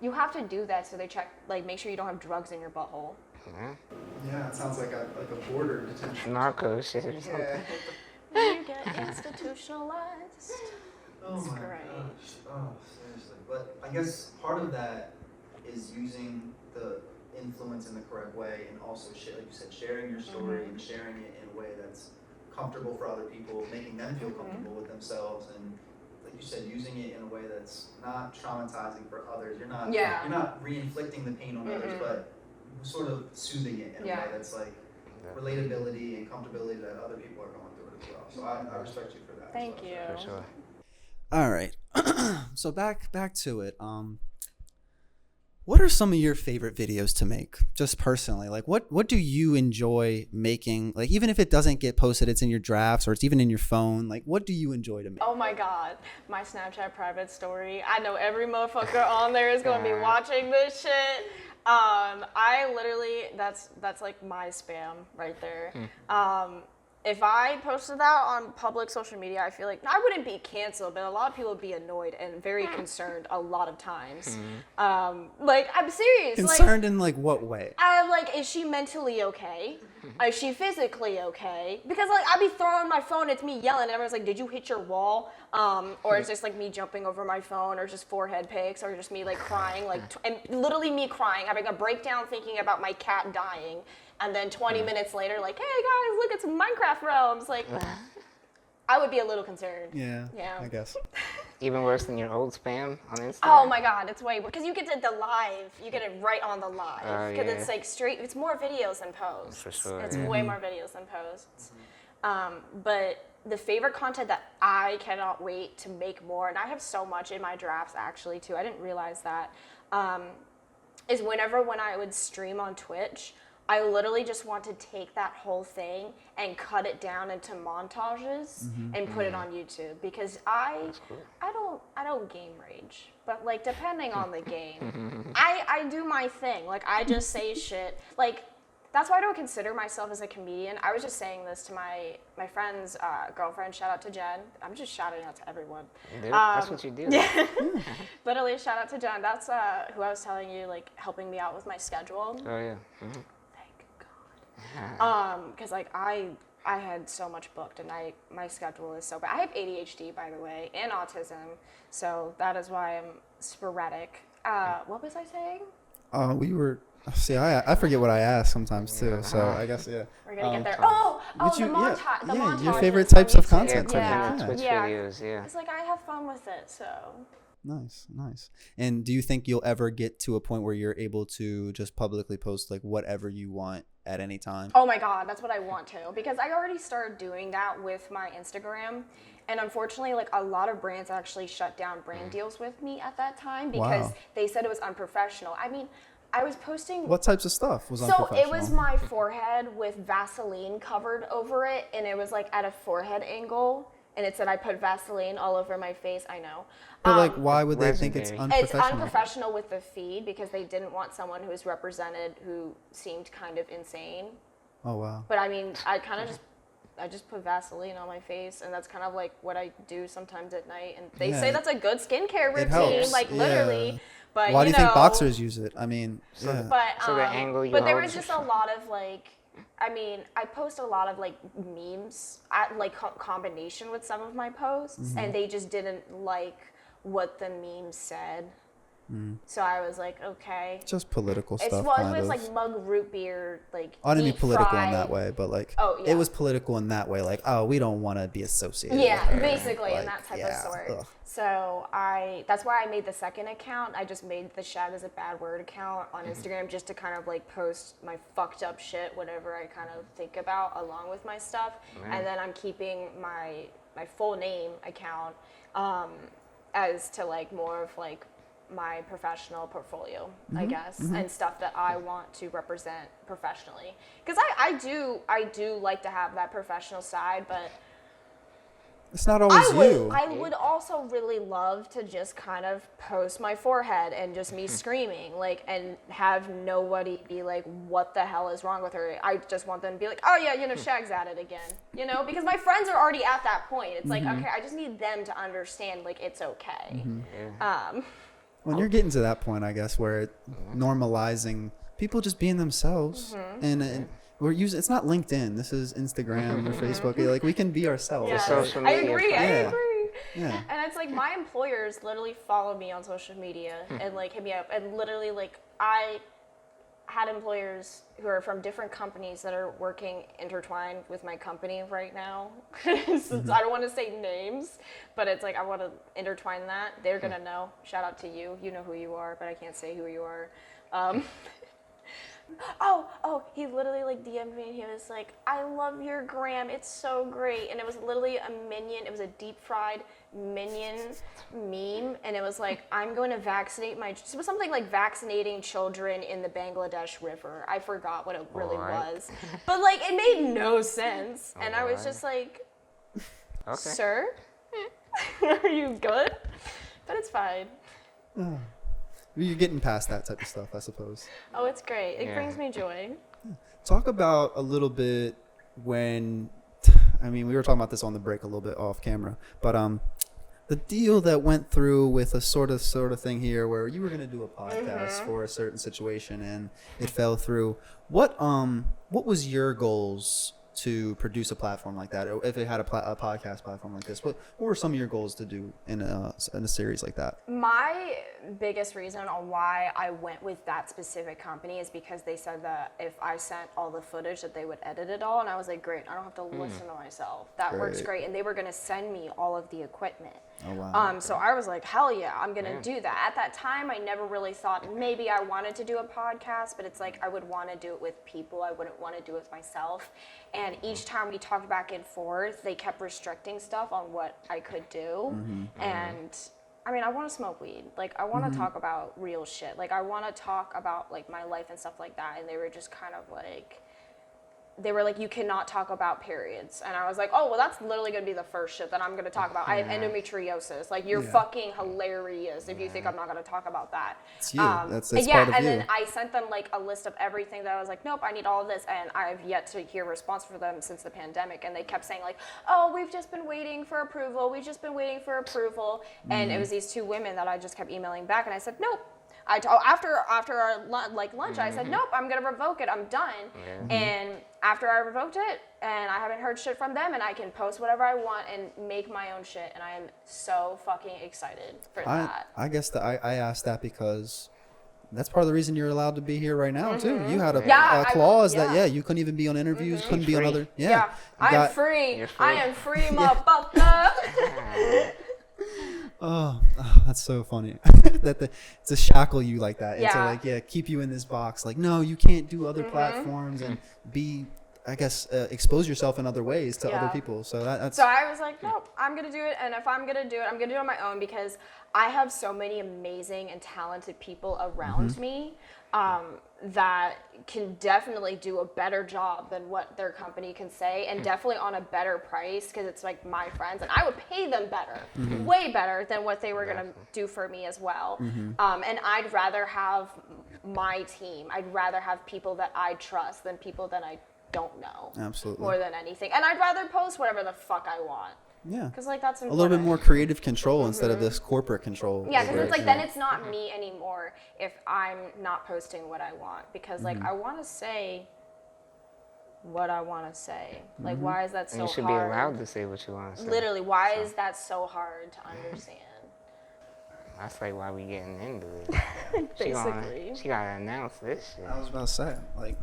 You have to do that so they check, like, make sure you don't have drugs in your butthole. Yeah, it sounds like a border detention. Narco shit or something. Yeah. You get institutionalized. Oh It's my great. gosh. Oh, seriously. But I guess part of that is using the influence in the correct way, and also, like you said, sharing your story and sharing it in a way that's comfortable for other people, making them feel comfortable with themselves, and, like you said, using it in a way that's not traumatizing for others. You're not re-inflicting the pain on others, but sort of soothing it in a way that's, like, relatability and comfortability that other people are going through it as well. So I respect you for that. Thank you. For sure. All right. So back to it. What are some of your favorite videos to make, just personally? Like, what do you enjoy making? Like, even if it doesn't get posted, it's in your drafts or it's even in your phone. Like, what do you enjoy to make? Oh my God, my Snapchat private story. I know every motherfucker on there is going to be watching this shit. I literally, that's like my spam right there. If I posted that on public social media, I feel like I wouldn't be canceled, but a lot of people would be annoyed and very concerned a lot of times. Like, I'm serious. Concerned in, like, what way? I'm like, is she mentally okay? Is she physically okay? Because, like, I'd be throwing my phone, it's me yelling, and everyone's like, did you hit your wall? Or it's just, like, me jumping over my phone, or just forehead pics, or just me, like, crying, like, and literally me crying, having a breakdown thinking about my cat dying. And then 20 minutes later, like, hey guys, look at some Minecraft realms. Like, I would be a little concerned. Yeah, I guess. Even worse than your old spam on Instagram. Oh my God, it's way, because you get the live, you get it right on the live. Oh, Because yeah. it's like straight, it's more videos than posts. For sure, It's yeah. way more videos than posts. But the favorite content that I cannot wait to make more, and I have so much in my drafts actually too, I didn't realize that, is when I would stream on Twitch, I literally just want to take that whole thing and cut it down into montages and put it on YouTube, because I don't game rage, but, like, depending on the game, I do my thing. Like, I just say shit. Like, that's why I don't consider myself as a comedian. I was just saying this to my friend's girlfriend. Shout out to Jen. I'm just shouting out to everyone. Dude, that's what you do. Yeah. Literally, shout out to Jen. That's who I was telling you, like, helping me out with my schedule. Oh, yeah. Thank God. Because like I had so much booked, and my schedule is so bad. I have ADHD, by the way, and autism, so that is why I'm sporadic. What was I saying? We were. See, I forget what I ask sometimes too. So I guess We're gonna get there. The montage. Your favorite types of content. Yeah, Yeah. Twitch Yeah. videos, yeah. It's like I have fun with it, so. Nice. And do you think you'll ever get to a point where you're able to just publicly post like whatever you want at any time? Oh my God, that's what I want to, because I already started doing that with my Instagram. And unfortunately, like a lot of brands actually shut down brand deals with me at that time because they said it was unprofessional. I mean, I was posting. What types of stuff was So unprofessional? it was my forehead with Vaseline covered over it, and it was like at a forehead angle, and it said I put Vaseline all over my face. I know. But like, why would they think it's legendary. It's unprofessional? unprofessional with the feed because they didn't want someone who was represented who seemed kind of insane. Oh wow. But I mean, I just put Vaseline on my face, and that's kind of like what I do sometimes at night. And they say that's a good skincare It routine, helps. like literally. Yeah. But Why do you think know, boxers use it? I mean, yeah. But So the angle you but there hold was is- just a lot of like, I mean, I post a lot of like memes at like combination with some of my posts, and they just didn't like what the memes said. So I was like, okay. Just political It's stuff, well, kind it was of. like mug root beer, like. I didn't mean deep political in fried. that way, but like, Oh, yeah. it was political in that way. Like, oh, we don't want to be associated. Yeah, with her. basically, Like, in that type yeah, of sort. ugh. So that's why I made the second account. I just made the Shag is a bad word account on Instagram just to kind of like post my fucked up shit, whatever I kind of think about along with my stuff. And then I'm keeping my full name account as to like more of like my professional portfolio, I guess, and stuff that I want to represent professionally. Because I do like to have that professional side, but It's not always you. I would also really love to just kind of post my forehead and just me screaming, like, and have nobody be like, what the hell is wrong with her? I just want them to be like, oh yeah, Shag's at it again, because my friends are already at that point. It's like, okay, I just need them to understand, like, it's okay. When you're getting to that point, I guess, where normalizing people just being themselves, and we're using, it's not LinkedIn. This is Instagram or Facebook. Like, we can be ourselves. Yeah, social I media agree. Yeah. And it's like my employers literally follow me on social media and like hit me up, and literally like I had employers who are from different companies that are working intertwined with my company right now. Since I don't want to say names, but it's like I want to intertwine that. They're gonna know. Shout out to you. You know who you are, but I can't say who you are. He literally like DM'd me and he was like, I love your gram, it's so great. And it was literally a Minion, it was a deep fried Minion meme. And it was like, I'm going to vaccinate it was something like vaccinating children in the Bangladesh River. I forgot what it really was. But like, it made no sense. And I was just like, sir, are you good? But it's fine. You're getting past that type of stuff, I suppose. Oh, it's great. It brings me joy. Talk about a little bit when, I mean, we were talking about this on the break a little bit off camera, but the deal that went through with a sort of thing here where you were going to do a podcast for a certain situation and it fell through. What was your goals to produce a platform like that, or if it had a podcast platform like this? What were some of your goals to do in a series like that? My biggest reason on why I went with that specific company is because they said that if I sent all the footage that they would edit it all, and I was like, great, I don't have to listen to myself. That works great. And they were going to send me all of the equipment. Oh wow. So I was like, hell yeah, I'm gonna do that. At that time, I never really thought maybe I wanted to do a podcast, but it's like I would want to do it with people. I wouldn't want to do it with myself. And each time we talked back and forth, they kept restricting stuff on what I could do. And I mean, I want to smoke weed. Like, I want to talk about real shit. Like, I want to talk about like my life and stuff like that. And they were just kind of like, you cannot talk about periods. And I was like, oh, well, that's literally going to be the first shit that I'm going to talk about. I have endometriosis. Like, you're fucking hilarious if you think I'm not going to talk about that. It's you. That's part of and you. then I sent them, like, a list of everything that I was like, nope, I need all of this. And I've yet to hear a response from them since the pandemic. And they kept saying, like, oh, we've just been waiting for approval. We've just been waiting for approval. And it was these two women that I just kept emailing back. And I said, nope. after our lunch, I said, nope, I'm gonna revoke it. I'm done. Yeah. And after I revoked it, and I haven't heard shit from them, and I can post whatever I want and make my own shit, and I am so fucking excited for that. I guess I asked that because that's part of the reason you're allowed to be here right now too. You had a clause that you couldn't even be on interviews, couldn't be on other. Yeah, I am free. You're free. I am free, motherfucker. Oh, that's so funny. To shackle you like that, and to keep you in this box. Like, no, you can't do other platforms and be, I guess, expose yourself in other ways to other people. So that's. So I was like, nope, I'm gonna do it, and if I'm gonna do it, I'm gonna do it on my own because I have so many amazing and talented people around me that can definitely do a better job than what their company can say, and definitely on a better price because it's like my friends, and I would pay them better, way better than what they were gonna do for me as well. And I'd rather have my team. I'd rather have people that I trust than people that I don't know. Absolutely. More than anything, and I'd rather post whatever the fuck I want. Yeah. Because like that's important. A little bit more creative control instead of this corporate control. Yeah, because it's like then it's not me anymore if I'm not posting what I want, because like I want to say what I want to say. Like why is that so hard? You should be allowed to say what you want to say. Literally, why is that so hard to understand? That's like why we getting into it. Basically. She gotta announce this shit. I was about to say, like.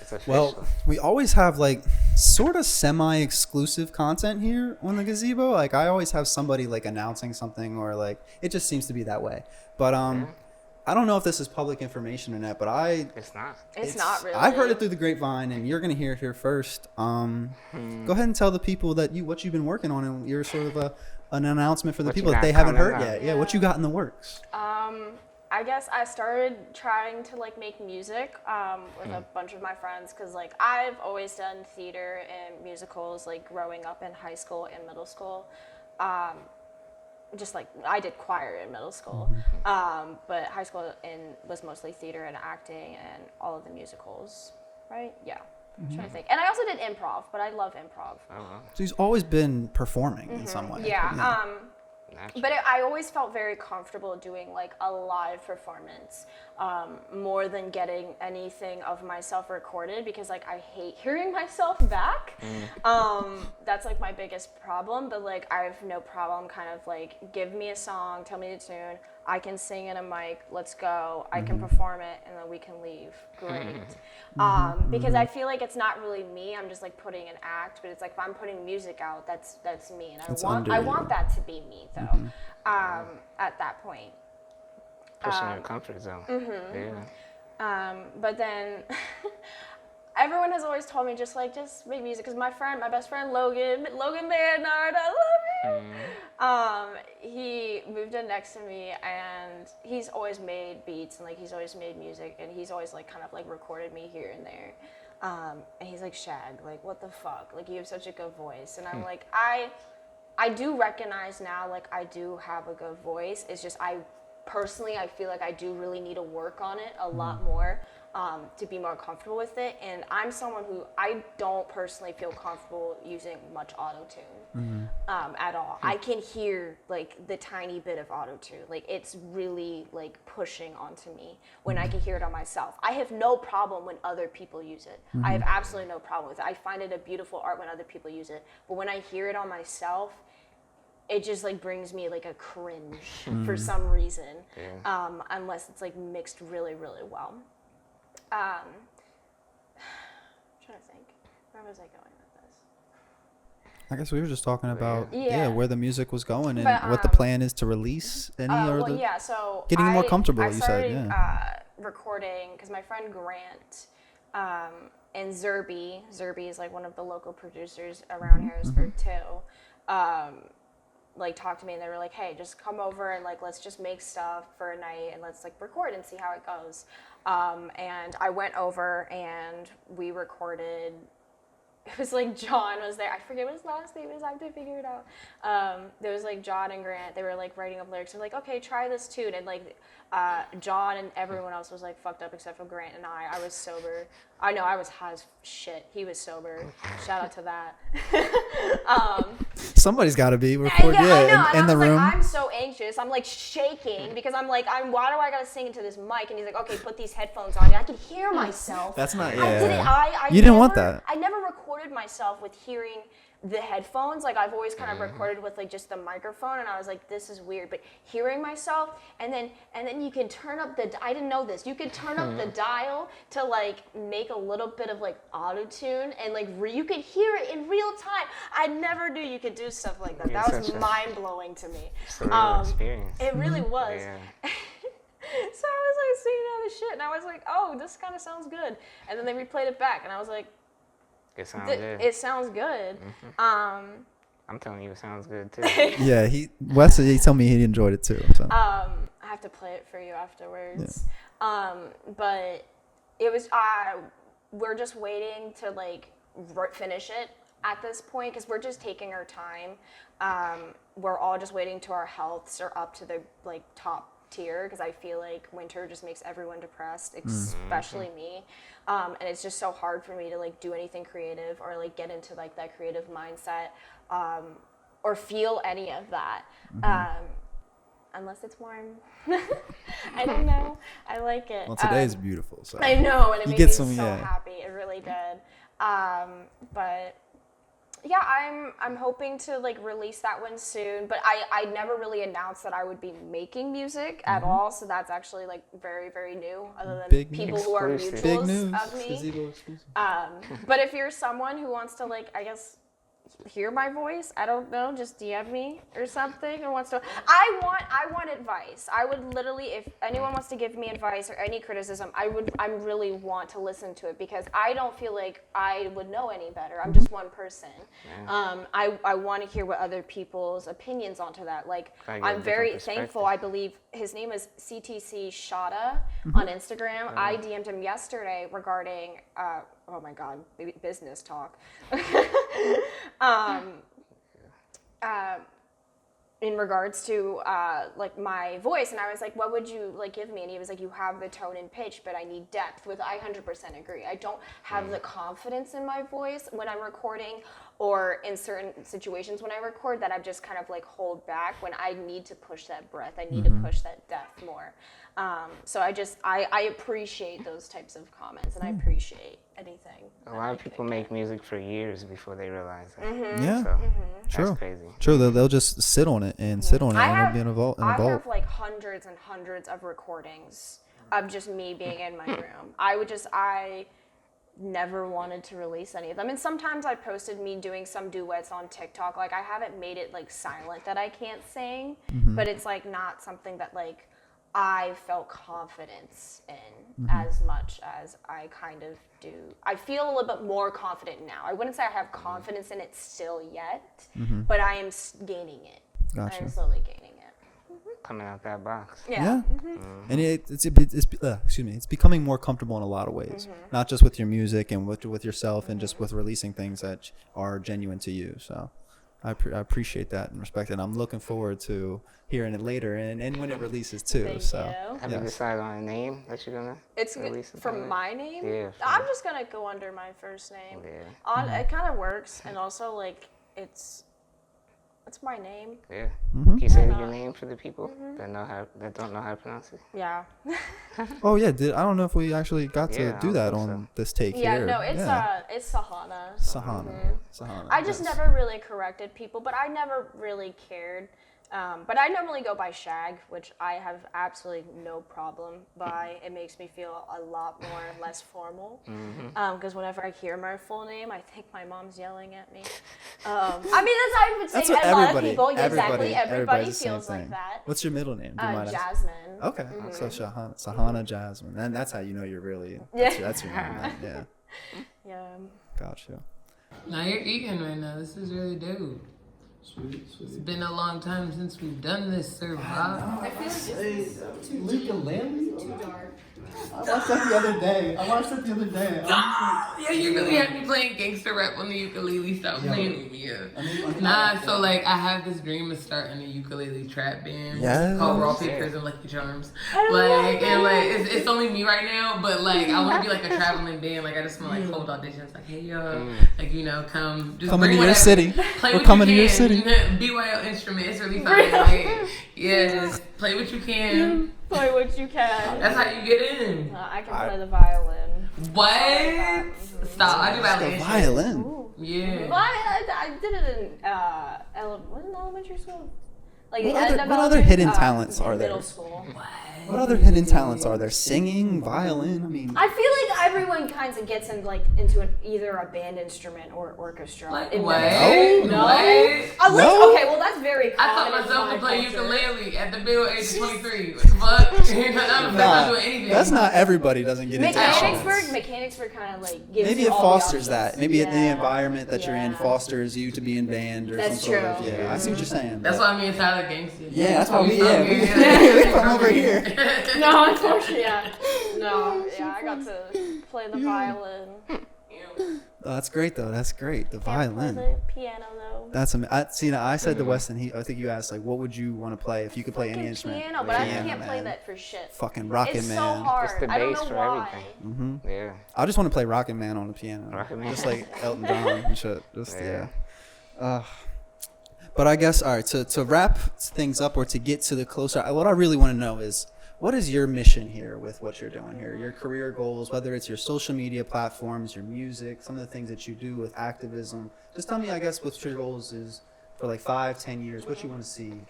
It's official. Well, we always have like sort of semi-exclusive content here on the Gazebo. Like I always have somebody like announcing something, or like it just seems to be that way. But I don't know if this is public information or not, but It's not. It's not really. I heard it through the grapevine, and you're gonna hear it here first. Go ahead and tell the people that what you've been working on, and you're sort of an announcement for the What you people that got they haven't heard coming yet. up. Yeah, what you got in the works? I guess I started trying to like make music with a bunch of my friends because like I've always done theater and musicals like growing up in high school and middle school. Just like I did choir in middle school, but high school was mostly theater and acting and all of the musicals, right? Yeah. I'm trying to think. And I also did improv, but I love improv. Oh, well. So he's always been performing in some way. Yeah. Natural. But I always felt very comfortable doing like a live performance more than getting anything of myself recorded because like I hate hearing myself back. That's like my biggest problem, but like I have no problem kind of like give me a song, tell me the tune, I can sing in a mic, let's go, I can perform it, and then we can leave. Great. Because I feel like it's not really me, I'm just like putting an act, but it's like if I'm putting music out, that's me, and I want that to be me though. At that point. Pushing your comfort zone. Yeah. But then everyone has always told me just make music, because my best friend Logan Bayard, I love him. He moved in next to me, and he's always made beats and like he's always made music, and he's always like kind of like recorded me here and there. And he's like, Shag, like what the fuck? Like you have such a good voice. And I'm like, I do recognize now like I do have a good voice. It's just I feel like I do really need to work on it a lot more to be more comfortable with it. And I'm someone who I don't personally feel comfortable using much auto-tune at all. I can hear like the tiny bit of auto-tune. Like it's really like pushing onto me when I can hear it on myself. I have no problem when other people use it. I have absolutely no problem with it. I find it a beautiful art when other people use it. But when I hear it on myself, it just like brings me like a cringe for some reason, unless it's like mixed really, really well. I'm trying to think. Where was I going with this? I guess we were just talking about Yeah. where the music was going and But, what the plan is to release any so getting more comfortable. I You started, said, recording because my friend Grant and Zerby is like one of the local producers around Harrisburg too. Like talked to me, and they were like, hey, just come over and like let's just make stuff for a night and let's like record and see how it goes. And I went over and we recorded. It was like John was there. I forget what his last name is. I have to figure it out. There was like John and Grant. They were like writing up lyrics. They're like, okay, try this tune. And like John and everyone else was like fucked up except for Grant and I. I was sober. I know I was high as shit. He was sober. Shout out to that. somebody's got to be recorded. I know. Yeah, And in the I was room. like, I'm so anxious. I'm like shaking because I'm like, why do I gotta sing into this mic? And he's like, okay, put these headphones on. And I can hear myself. That's not. I didn't. Yeah. I You didn't want that. I never recorded myself with hearing the headphones. Like I've always kind of recorded with like just the microphone, and I was like, this is weird. But hearing myself, and then you can turn up the. I didn't know this. You could turn up the dial to like make a little bit of like auto tune, and like you could hear it in real time. I never knew you could do stuff like that. That was mind blowing to me. Surreal experience. It really was. Yeah. So I was like singing all this shit, and I was like, oh, this kind of sounds good. And then they replayed it back, and I was like, It sounds good. it sounds good. I'm telling you, it sounds good too. Yeah, Wes, he told me he enjoyed it too. So. I have to play it for you afterwards. Yeah. But it was, we're just waiting to like finish it at this point because we're just taking our time. We're all just waiting till our healths are up to the like top tier because I feel like winter just makes everyone depressed, especially me. And it's just so hard for me to like do anything creative or like get into like that creative mindset or feel any of that. Unless it's warm. I don't know. I like it. Well, today's beautiful. So. I know, and it made me so happy. It really did. But yeah, I'm hoping to like release that one soon. But I never really announced that I would be making music at all. So that's actually like very, very new. Other than people who are mutuals of me. But if you're someone who wants to like, I guess, hear my voice, I don't know, just DM me or something, or wants to. I want advice. I would literally, if anyone wants to give me advice or any criticism, I really want to listen to it because I don't feel like I would know any better. I'm just one person. I want to hear what other people's opinions onto that. Like I'm very thankful. I believe his name is CTC Shada on Instagram. I DM'd him yesterday regarding oh my God, business talk. In regards to like my voice, and I was like, what would you like give me? And he was like, you have the tone and pitch, but I need depth. I 100% agree. I don't have the confidence in my voice when I'm recording, or in certain situations when I record, that I just kind of like hold back when I need to push that breath. I need to push that depth more. So I appreciate those types of comments, and I appreciate anything. A lot of people make music for years before they realize it. Yeah, so true. That's crazy. True, they'll just sit on it and sit on it and it'll be in a vault. I have like hundreds and hundreds of recordings of just me being in my room. I never wanted to release any of them, and sometimes I posted me doing some duets on TikTok. Like I haven't made it like silent that I can't sing, but it's like not something that like I felt confidence in as much as I kind of do. I feel a little bit more confident now. I wouldn't say I have confidence in it still yet, but I am gaining it. Gotcha. I am slowly gaining it. Coming out that box. Yeah. And it's becoming more comfortable in a lot of ways, not just with your music and with yourself, and just with releasing things that are genuine to you. So I appreciate that and respect it. I'm looking forward to hearing it later and when it releases too. Thank so you. Have you decided on a name that you're gonna release? For my name? Yeah. I'm just gonna go under my first name. Yeah. It kind of works, and also like it's my name. Yeah. Can you say your name for the people that don't know how to pronounce it? Yeah. Oh yeah, I don't know if we actually got to do that on this take yeah, here. No, it's Shaghana. Shaghana. I just never really corrected people, but I never really cared. But I normally go by Shag, which I have absolutely no problem by. It makes me feel a lot more less formal. Because whenever I hear my full name, I think my mom's yelling at me. I mean, I would say a lot of people. Exactly, everybody feels like that. What's your middle name? Jasmine. Okay, so Shaghana Jasmine, and that's how you know you're really. That's your name. Right? Yeah. Yeah. Gotcha. Now you're eating right now. This is really dope. Sweet. It's been a long time since we've done this, Sir Bob. I feel like it's too dark. I watched that the other day. Yeah, you really had me playing gangster rap on the ukulele. Stop playing with me. Nah, so like I have this dream of starting a ukulele trap band called Raw Pickers and Lucky Charms. Like it's only me right now, but like I want to be like a traveling band. Like I just want to like hold auditions. Like hey yo, like come just Coming bring to your whatever. city. Play We're what coming to you your can. city. BYO instrument. It's really fun. Like, yeah, just play what you can. Play what you can. That's how you get in. I can play the violin. What? Stop. I do The violin. violin. Ooh. Yeah. Well, I did it in was it elementary school? Like What the end of other elementary- hidden talents are there? Middle school. What other hidden talents are there? Singing, violin. I mean, I feel like everyone kind of gets into either a band instrument or orchestra. Like in what? middle school. No. No. What? At least, No? okay, well that's very common. I taught in myself my to play culture. ukulele at the middle age of 23. What the fuck? I'm not doing anything. that's not everybody doesn't get into instruments. Mechanicsburg kind of like gives Maybe you it all the fosters that. options. Maybe the Yeah. environment that you're in Yeah. fosters you to be in band or That's some sort of. true. Yeah, I see what you're saying. That's but- why me and Tyler gangster. Yeah, that's why we from we here. from over here. No, unfortunately, yeah. No, yeah, I got to play the violin. Oh, that's great though. That's great. The Can't violin. play the piano though. That's I said to Weston. I think you asked like, what would you want to play if you could play any Fucking instrument? piano, but I Piano, can't play man. that for shit. Fucking Rocket It's Man. so hard. Just the I don't bass know for why. everything. Mm-hmm. Yeah. I just want to play Rocket Man on the piano. Rocket Man. Just like Elton John and shit. Just Yeah. But I guess all right. To wrap things up or to get to the closer, what I really want to know is, what is your mission here with what you're doing here? Your career goals, whether it's your social media platforms, your music, some of the things that you do with activism. Just tell me, I guess, what your goals is for like 5-10 years. What you want to see.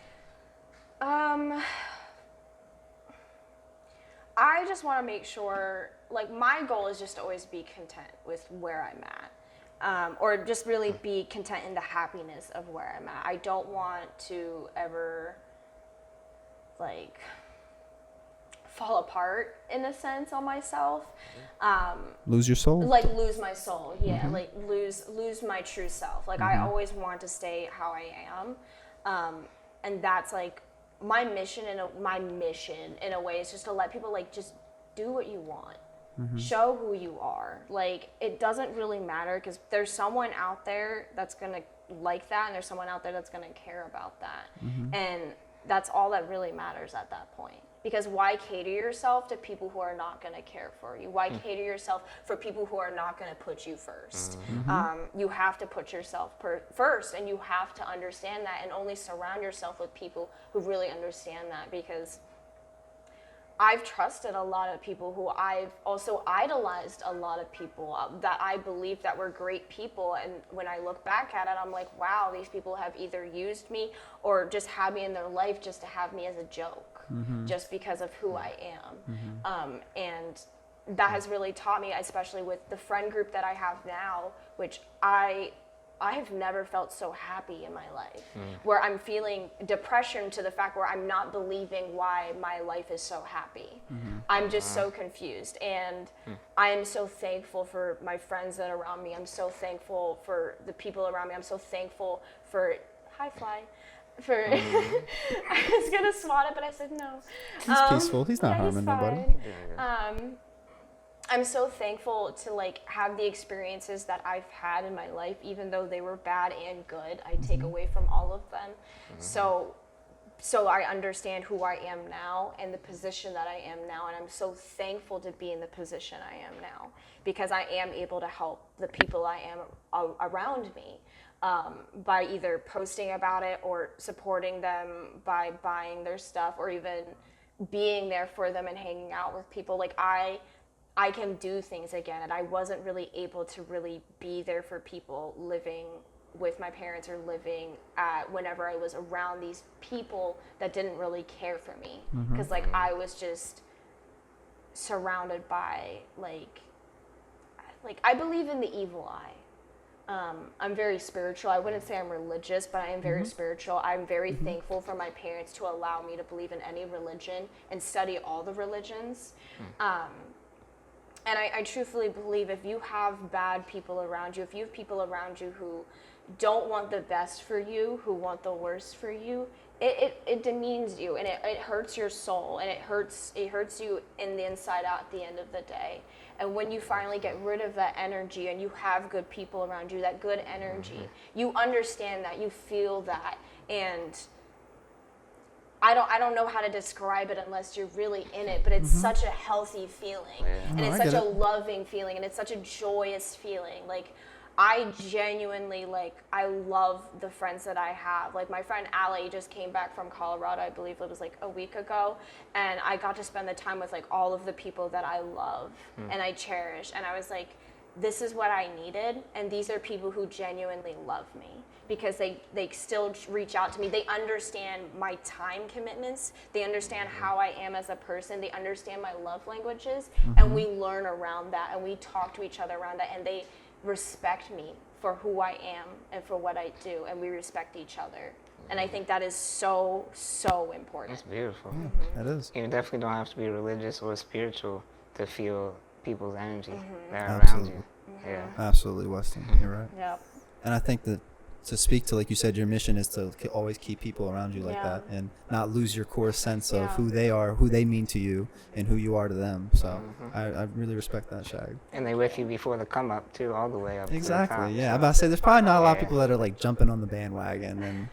I just want to make sure, like, my goal is just to always be content with where I'm at. Or just really be content in the happiness of where I'm at. I don't want to ever, like, fall apart in a sense on myself. Lose your soul. Like lose my soul, yeah. Like lose my true self. Like I always want to stay how I am, and that's like my mission. My mission in a way is just to let people like just do what you want, show who you are. Like it doesn't really matter because there's someone out there that's gonna like that, and there's someone out there that's gonna care about that, and that's all that really matters at that point. Because why cater yourself to people who are not going to care for you? Why cater yourself for people who are not going to put you first? You have to put yourself first, and you have to understand that, and only surround yourself with people who really understand that. Because I've trusted a lot of people who I've also idolized a lot of people that I believe that were great people. And when I look back at it, I'm like, wow, these people have either used me or just had me in their life just to have me as a joke, just because of who I am. And that has really taught me, especially with the friend group that I have now, which I have never felt so happy in my life, where I'm feeling depression to the fact where I'm not believing why my life is so happy. I'm just so confused, and I am so thankful for my friends that are around me. I'm so thankful for the people around me. I'm so thankful for, hi Fly, for, I was gonna swat it, but I said no. He's peaceful. He's not harming nobody. Fine. I'm so thankful to like have the experiences that I've had in my life, even though they were bad and good. I take away from all of them. So I understand who I am now and the position that I am now, and I'm so thankful to be in the position I am now because I am able to help the people I am around me by either posting about it or supporting them by buying their stuff or even being there for them and hanging out with people. Like I can do things again, and I wasn't really able to really be there for people living with my parents or living whenever I was around these people that didn't really care for me, because like I was just surrounded by like I believe in the evil eye. I'm very spiritual. I wouldn't say I'm religious, but I am very spiritual. I'm very thankful for my parents to allow me to believe in any religion and study all the religions. And I truthfully believe if you have bad people around you, if you have people around you who don't want the best for you, who want the worst for you, it demeans you, and it hurts your soul, and it hurts you in the inside out at the end of the day. And when you finally get rid of that energy and you have good people around you, that good energy, you understand that, you feel that, and I don't know how to describe it unless you're really in it, but it's such a healthy feeling, and it's such a loving feeling, and it's such a joyous feeling. Like, I genuinely, like, I love the friends that I have. Like, my friend Allie just came back from Colorado, I believe it was like a week ago, and I got to spend the time with like all of the people that I love and I cherish, and I was like, this is what I needed, and these are people who genuinely love me, because they still reach out to me. They understand my time commitments. They understand how I am as a person. They understand my love languages, and we learn around that, and we talk to each other around that, and they respect me for who I am and for what I do, and we respect each other. And I think that is so, so important. That's beautiful. Yeah, that is. You definitely don't have to be religious or spiritual to feel people's energy that are around Absolutely. you. Yeah. Absolutely, Weston. You're right. Yep. And I think that to speak to, like you said, your mission is to always keep people around you like that, and not lose your core sense of who they are, who they mean to you, and who you are to them. So I really respect that, Shag. And they with you before the come up too, all the way up. Exactly. To the top, Yeah. so. I'm about to say there's probably not a lot of people that are like jumping on the bandwagon, and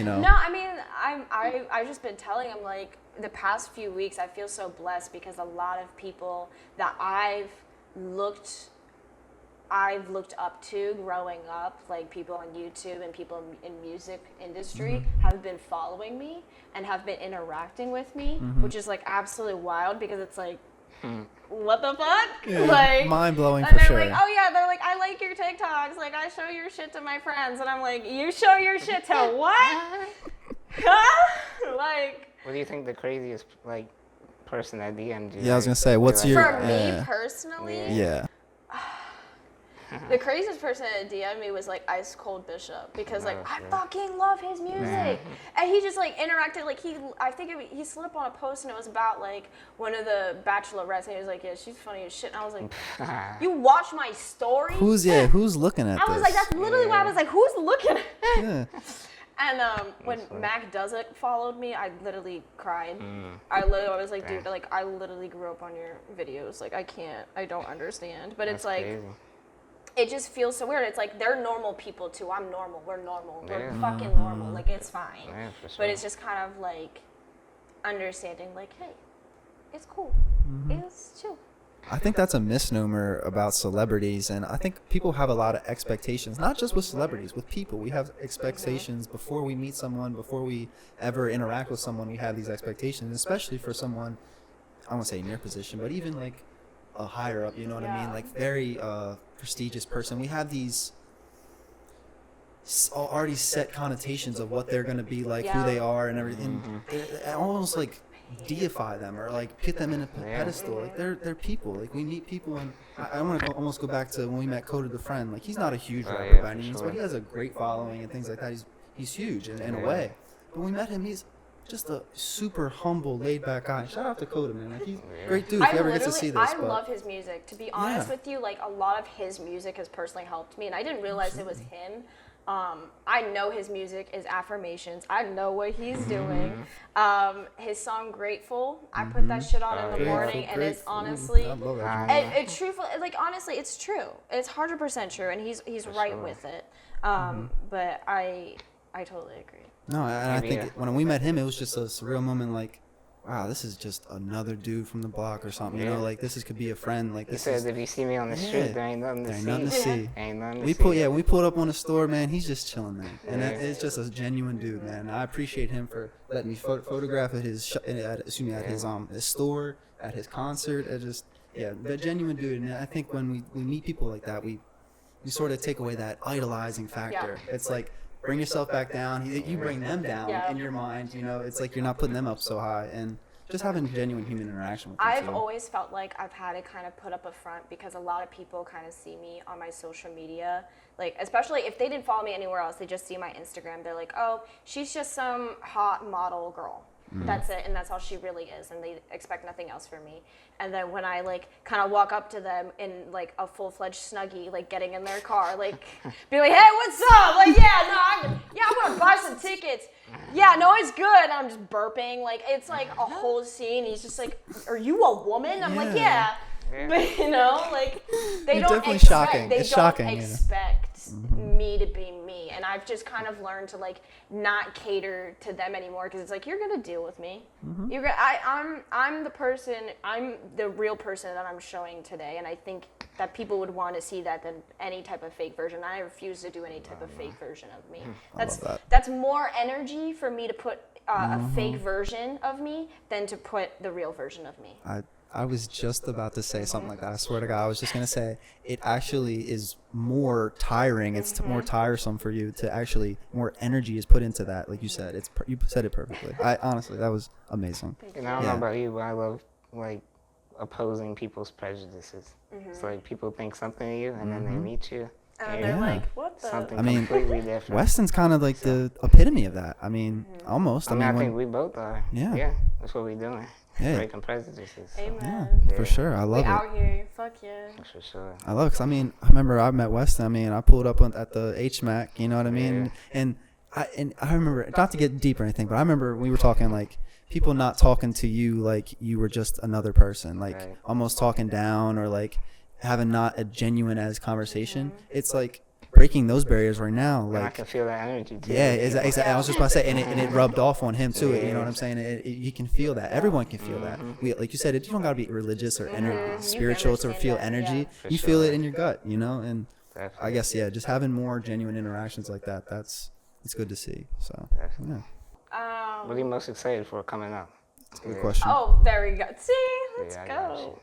No, I mean, I've just been telling him, like, the past few weeks I feel so blessed because a lot of people that I've looked up to growing up, like people on YouTube and people in music industry, have been following me and have been interacting with me, which is like absolutely wild, because it's like, what the fuck? Yeah, like, mind-blowing and for they're sure. like, oh yeah, they're like, I like your TikToks, like I show your shit to my friends, and I'm like, you show your shit to what? Like, What do you think the craziest like person that DM'd you? Yeah, I was gonna say, what's like, your- for me personally, yeah. the craziest person that DM'd me was like Ice Cold Bishop, because like I shit. fucking love his music, and he just like interacted, like I think he slid up on a post and it was about like one of the bachelorettes, and he was like, yeah, she's funny as shit, and I was like, you watch my story? Who's looking at I this? was like, that's literally why I was like, who's looking at it? Yeah. And when Mac Does It followed me, I literally cried. I was like, dude, like I literally grew up on your videos. Like I don't understand. But That's it's like, crazy. it just feels so weird. It's like they're normal people too. I'm normal. We're normal. We're Yeah. fucking normal. Like it's fine. Yeah, for sure. But it's just kind of like understanding, like, hey, it's cool. It's chill. I think that's a misnomer about celebrities, and I think people have a lot of expectations, not just with celebrities, with people. We have expectations before we meet someone, before we ever interact with someone. We have these expectations, especially for someone, I won't say in your position, but even like a higher up, you know what I mean? Like very prestigious person. We have these already set connotations of what they're going to be like, who they are, and everything. It almost like deify them or like put them in a pedestal. Like they're people. Like we meet people, and I want to almost go back to when we met Coda the Friend. Like he's not a huge rapper by any means, but he has a great following and things like that. He's huge in a way. But when we met him, he's just a super humble, laid back guy. Shout out to Coda, man. Like he's a great dude. If you ever get to see this, I love his music. To be honest with you, like a lot of his music has personally helped me, and I didn't realize it was him. I know his music is affirmations. I know what he's doing. His song "Grateful," I put that shit on in the morning, and it's honestly, it's truthful. Like honestly, it's true. It's 100% true, and he's right with it. But I totally agree. No, and I think when we met him, it was just a surreal moment. Like, wow, this is just another dude from the block or something. You know, like this could be a friend. Like He this says, is. if you see me on the street, there ain't nothing to There see. ain't nothing to see. Ain't nothing to We see. we pulled up on the store, man. He's just chilling, man, and it's just a genuine dude, man. And I appreciate him for letting me photograph at his at his store, at his concert. The genuine dude. And I think when we meet people like that, we sort of take away that idolizing factor. Yeah. It's like bring yourself back down. You bring them down in your mind. You know, it's like you're not putting them up so high, and just having genuine human interaction with them. I've always felt like I've had to kind of put up a front because a lot of people kind of see me on my social media. Like, especially if they didn't follow me anywhere else, they just see my Instagram. They're like, oh, she's just some hot model girl. That's it, and that's all she really is, and they expect nothing else from me. And then when I like kind of walk up to them in like a full-fledged Snuggie, like getting in their car, like be like, hey, what's up? Like, I'm gonna buy some tickets. Yeah, no, it's good. And I'm just burping, like it's like a whole scene. He's just like, are you a woman? I'm like, yeah. But like they You're don't definitely expect, shocking. They It's don't shocking, expect me to be me, and I've just kind of learned to like not cater to them anymore because it's like you're gonna deal with me. You're gonna. I'm the person. I'm the real person that I'm showing today, and I think that people would want to see that than any type of fake version. I refuse to do any type of fake version of me. That's more energy for me to put a fake version of me than to put the real version of me. I was just about to say something like that. I swear to God, I was just going to say it actually is more tiring. It's more tiresome for you to actually more energy is put into that. Like you said, you said it perfectly. Honestly, that was amazing. And I don't know about you, but I love like opposing people's prejudices. It's like people think something of you and then they meet you. And they're like, what the? Something completely different. Weston's kind of like the epitome of that. I mean, almost. I think we both are. Yeah. That's what we're doing. Yeah. Breaking prejudices. Amen. Yeah, for sure. I love we it. out here. Fuck yeah. For sure. I love it because, I remember I met Weston. I pulled up at the HMAC, you know what I mean? And I remember, not to get deep or anything, but I remember we were talking like people not talking to you like you were just another person, like almost talking down or like having not a genuine as conversation. It's like breaking those barriers right now. Like I can feel that energy too. Yeah, exactly. I was just about to say, and it rubbed off on him too. You know what I'm saying? You can feel that. Everyone can feel that. Like you said, you don't gotta be religious or spiritual to feel energy. You feel it in your gut, and Definitely. I guess just having more genuine interactions like that. It's good to see. So yeah. What are you most excited for coming up? That's a good question. Oh, there we go. See, let's I go.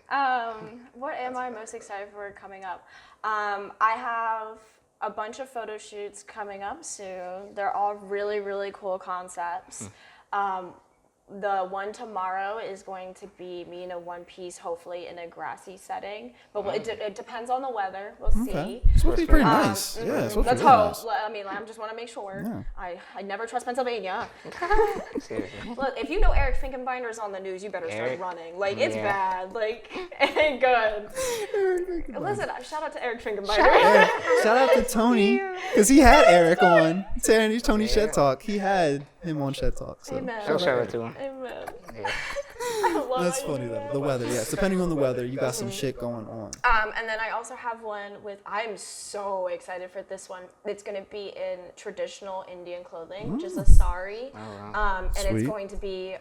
What am I most excited for coming up? I have a bunch of photo shoots coming up soon. They're all really, really cool concepts. The one tomorrow is going to be me in a one piece, hopefully in a grassy setting. But it depends on the weather. We'll see. It's supposed to be pretty nice. Yeah, it's supposed to Let's be really hope. nice. I just want to make sure. Yeah. I never trust Pennsylvania. Seriously. Look, if you know Eric Finkenbinder's on the news, you better start running. Like, it's bad. Like, it ain't good. Listen, shout out to Eric Finkenbinder. Shout out to Tony, because he had Eric on Tony Shed Talk. He had him on Shed Talk. So. Amen. She'll show it to him. Amen. Yeah. That's funny though. The weather, yes. Depending on the weather, you got some shit going on. And then I also have one I'm so excited for this one. It's going to be in traditional Indian clothing, which is a sari. Oh, wow. And it's going to be,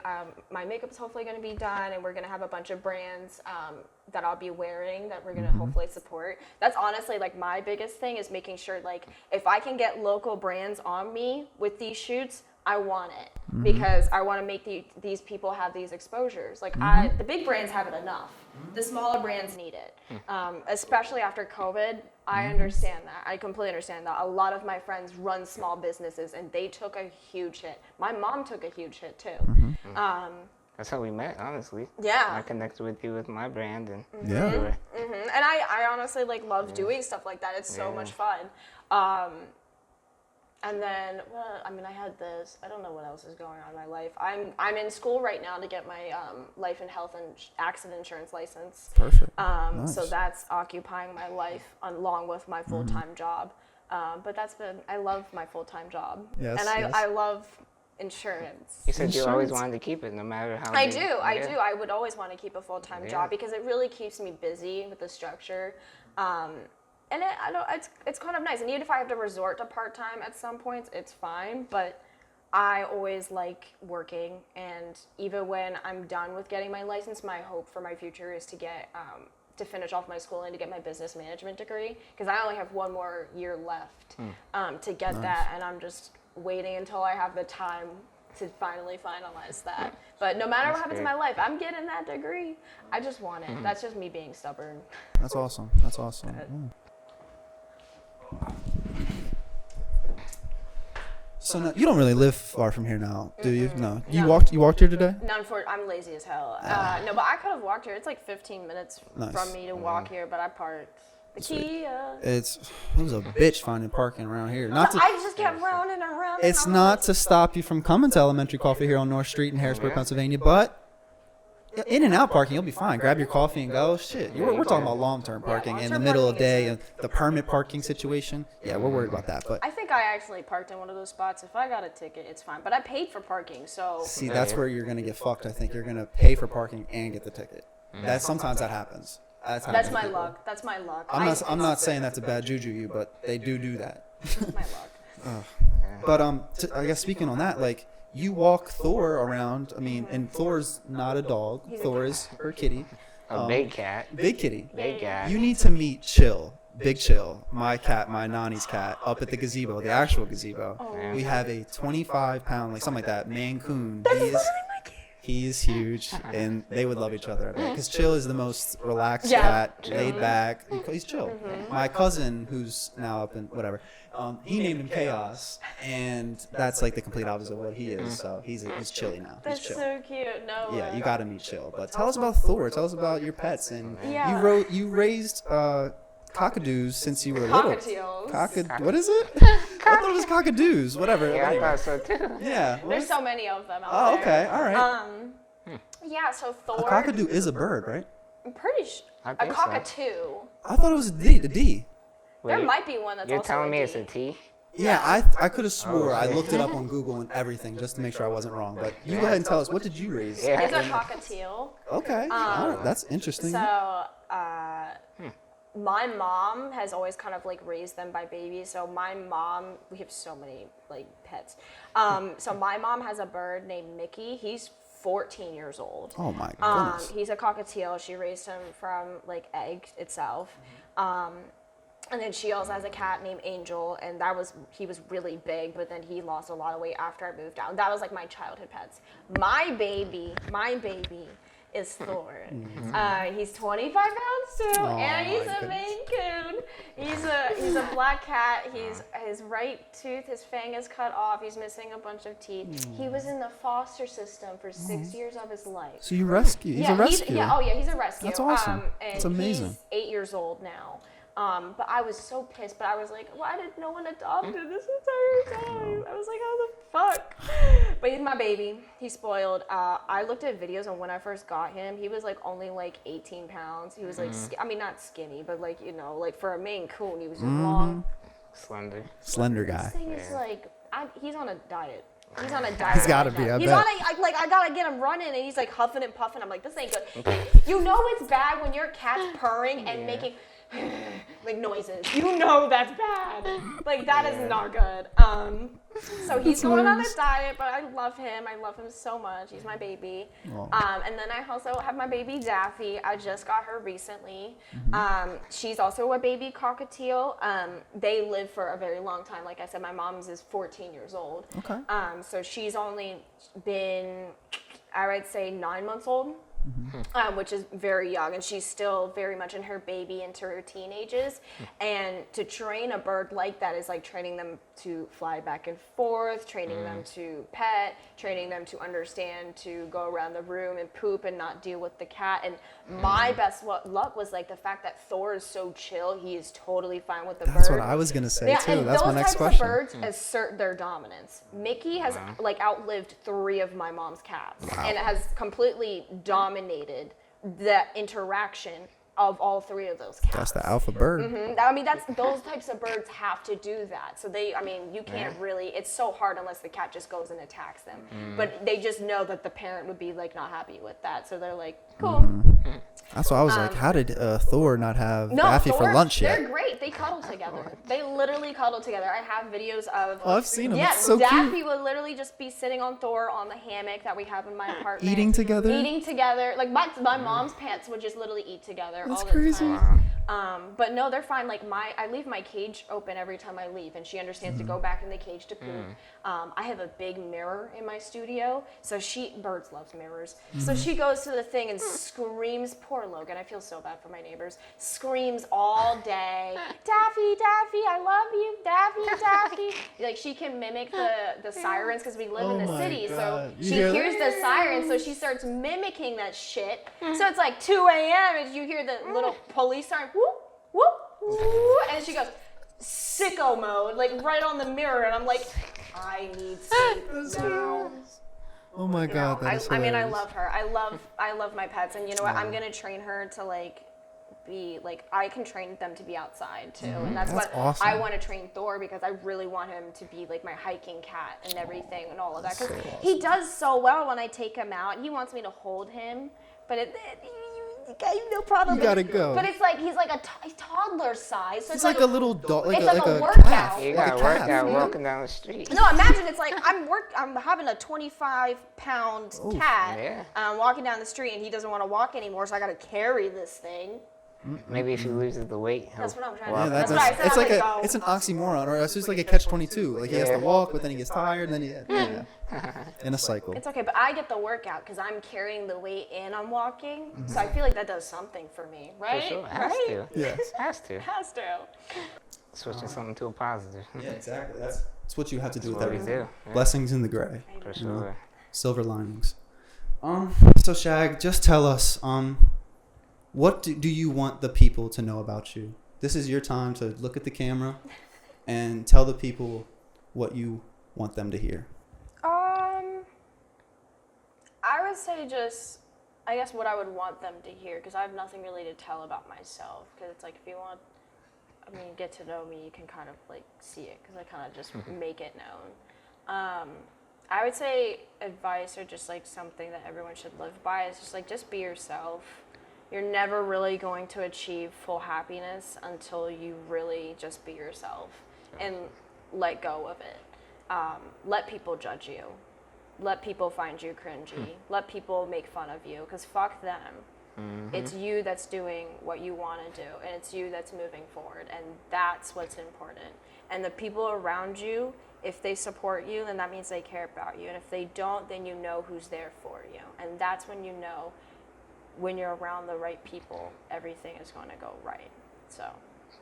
my makeup's hopefully going to be done, and we're going to have a bunch of brands that I'll be wearing that we're going to hopefully support. That's honestly like my biggest thing is making sure like if I can get local brands on me with these shoots, I want it because I want to make these people have these exposures. Like the big brands have it enough. The smaller brands need it, especially after COVID. I understand that. I completely understand that. A lot of my friends run small businesses and they took a huge hit. My mom took a huge hit too. That's how we met, honestly. Yeah. I connected with you with my brand, and And I honestly like love doing stuff like that. It's so much fun. And then, I had this. I don't know what else is going on in my life. I'm in school right now to get my life and health and accident insurance license. Perfect. So that's occupying my life along with my full-time job. But I love my full-time job. Yes, and I love insurance. you said you always wanted to keep it, no matter how. I do. I would always want to keep a full-time job because it really keeps me busy with the structure. And it's kind of nice. And even if I have to resort to part-time at some points, it's fine. But I always like working. And even when I'm done with getting my license, my hope for my future is to get to finish off my schooling to get my business management degree. Because I only have one more year left to get that. And I'm just waiting until I have the time to finally finalize that. But no matter what happens in my life, I'm getting that degree. I just want it. That's just me being stubborn. That's awesome. Yeah. So now, you don't really live far from here now, do you? No. You walked here today? None for I'm lazy as hell. No, but I could have walked here. It's like 15 minutes from me to walk here, but I parked. The Kia. It was a bitch finding parking around here. I just kept rounding and rounding. It's not to stop you from coming to Elementary Coffee here on North Street in Harrisburg, Pennsylvania, but in and out parking, you'll be fine. Grab your coffee and go. Shit, we're talking about long-term parking in the middle of the day and the permit parking situation. Yeah, we're worried about that. But I think I actually parked in one of those spots. If I got a ticket, it's fine. But I paid for parking, so. see, that's where you're gonna get fucked. I think you're gonna pay for parking and get the ticket. Sometimes that happens. That's my luck. That's my luck. I'm not saying that's a bad juju, you, but they do that. That's my luck. But I guess speaking on that, like you walk Thor around. I mean, and Thor's not a dog. Thor is her kitty. A big cat. Big kitty. Big cat. You need to meet Chill. Big Chill, my cat, my Nani's cat, up at the gazebo, the actual gazebo. Oh. We have a 25-pound, like something like that, Maine Coon. That's literally my kid. He's huge, and they would love each other. Because Chill is the most relaxed Yeah. cat, laid back. He's chill. My cousin, who's now up in whatever, he named him Chaos, and that's like the complete opposite of what he is. So he's chilly now. He's That's chill. so cute. No. Yeah, you gotta meet Chill. But tell us about Thor. Tell us about your pets, and Yeah. you raised cockadoos since you were Cockatiels. little. What is it? I thought it was cockadoos. Whatever. Yeah, I Anyway. thought so too. Yeah. There's so many of them out Oh, there. okay. All right. Yeah, so Thor. A cockadoo is a bird, right? I'm pretty sure. I A think so. cockatoo. I thought it was a D. The D. There Wait, might be one that's You're also telling a me D. it's a T? Yeah, I could have swore. I okay. looked it up on Google and everything just to make sure I wasn't wrong. But you go ahead and tell us, what did you raise? Yeah. It's a cockatiel. Okay. All right. That's interesting. So, my mom has always kind of like raised them by babies. So my mom, we have so many like pets. So my mom has a bird named Mickey. He's 14 years old. Oh my goodness. He's a cockatiel. She raised him from like egg itself. And then she also has a cat named Angel, and he was really big, but then he lost a lot of weight after I moved out. That was like my childhood pets. My baby is Thor. He's 25 pounds too, and he's a Maine Coon. He's a black cat. His right tooth, his fang is cut off. He's missing a bunch of teeth. He was in the foster system for 6 years of his life. So you rescue? He's a rescue. He's a rescue. That's awesome. And That's amazing. He's 8 years old now. But I was so pissed. But I was like, why did no one adopt him this entire time? I was like, how the fuck? But he's my baby. He's spoiled. I looked at videos, and when I first got him, he was like only like 18 pounds. He was like, not skinny, but like, you know, like for a Maine Coon, he was just long. Slender This guy. thing is like, he's on a diet. He's on a diet. He's gotta right be, now. I He's bet. on a, I gotta get him running, and he's like huffing and puffing. I'm like, this ain't good. You know it's bad when your cat's purring and making like noises. You know that's bad. Like that is not good. So he's going on a diet, but I love him. I love him so much. He's my baby. And then I also have my baby Daffy. I just got her recently. She's also a baby cockatiel. They live for a very long time. Like I said, my mom's is 14 years old. Okay. So she's only been, I would say, 9 months old. Which is very young, and she's still very much in her baby into her teenagers. And to train a bird like that is like training them to fly back and forth, training them to pet, training them to understand to go around the room and poop and not deal with the cat. And my best luck was like the fact that Thor is so chill. He is totally fine with the bird. That's what I was gonna say too. And That's my those next types question. of birds assert their dominance. Mickey has like outlived 3 of my mom's cats, and it has completely dominated the interaction of all 3 of those cats. That's the alpha bird. I mean, those types of birds have to do that. So you can't really. It's so hard unless the cat just goes and attacks them. But they just know that the parent would be like not happy with that, so they're like, cool. That's why I was like, how did Thor not have Daffy for Thor, lunch yet? They're great. They cuddle together. They literally cuddle together. I have videos of. Oh, I've seen them. Yeah, It's so Daffy cute. would literally just be sitting on Thor on the hammock that we have in my apartment. Eating together? Eating together. Like my mom's pets would just literally eat together That's all the crazy. time. But no, they're fine. Like I leave my cage open every time I leave, and she understands to go back in the cage to poop. I have a big mirror in my studio, so birds loves mirrors. So she goes to the thing and screams. Poor Logan, I feel so bad for my neighbors. Screams all day, Daffy, Daffy, I love you, Daffy, Daffy. Like she can mimic the sirens because we live in the city, so God. You she hear hears the sirens, so she starts mimicking that shit. So it's like 2 a.m. and you hear the little police siren, whoop, whoop, Ooh, and she goes, sicko mode, like right on the mirror, and I'm like, I need sleep now. Oh my God, that is I mean, I hilarious. love her. I love my pets, and you know what? I'm gonna train her to like be like I can train them to be outside too, and that's what awesome. I want to train Thor because I really want him to be like my hiking cat and everything and all of that because he does so well when I take him out. He wants me to hold him, but you got no problem. You gotta go. But it's like he's like a toddler size, so It's like a little dog, like it's a, like a a workout. calf. You like got a work calf. out walking down the street. No, imagine it's like I'm having a 25-pound cat. Yeah. Walking down the street and he doesn't want to walk anymore, so I got to carry this thing. Maybe if he loses the weight, he'll That's what I'm trying to walk Yeah, That's that's, what I said, it's I'm like like, a, go. it's an oxymoron, or it's just like a catch-22. Like he has to walk, but then he gets tired, and then in a cycle. It's okay, but I get the workout because I'm carrying the weight and I'm walking, so I feel like that does something for me, right? For sure. Has right? to. Yes. Has to. Has to. Switching something to a positive. Yeah, exactly. That's what you have to do with What we everything. do. Yeah, Blessings in the gray, for sure. silver linings. So Shag, just tell us, what do you want the people to know about you? This is your time to look at the camera and tell the people what you want them to hear. I would say just, I guess what I would want them to hear, because I have nothing really to tell about myself, because it's like if you want, get to know me, you can kind of like see it, because I kind of just make it known. I would say advice or just like something that everyone should live by is just like, just be yourself. You're never really going to achieve full happiness until you really just be yourself and let go of it. Let people judge you. Let people find you cringy. Let people make fun of you, because fuck them. It's you that's doing what you want to do, and it's you that's moving forward, and that's what's important. And the people around you, if they support you, then that means they care about you. And if they don't, then you know who's there for you. And that's when you know when you're around the right people, everything is going to go right. So,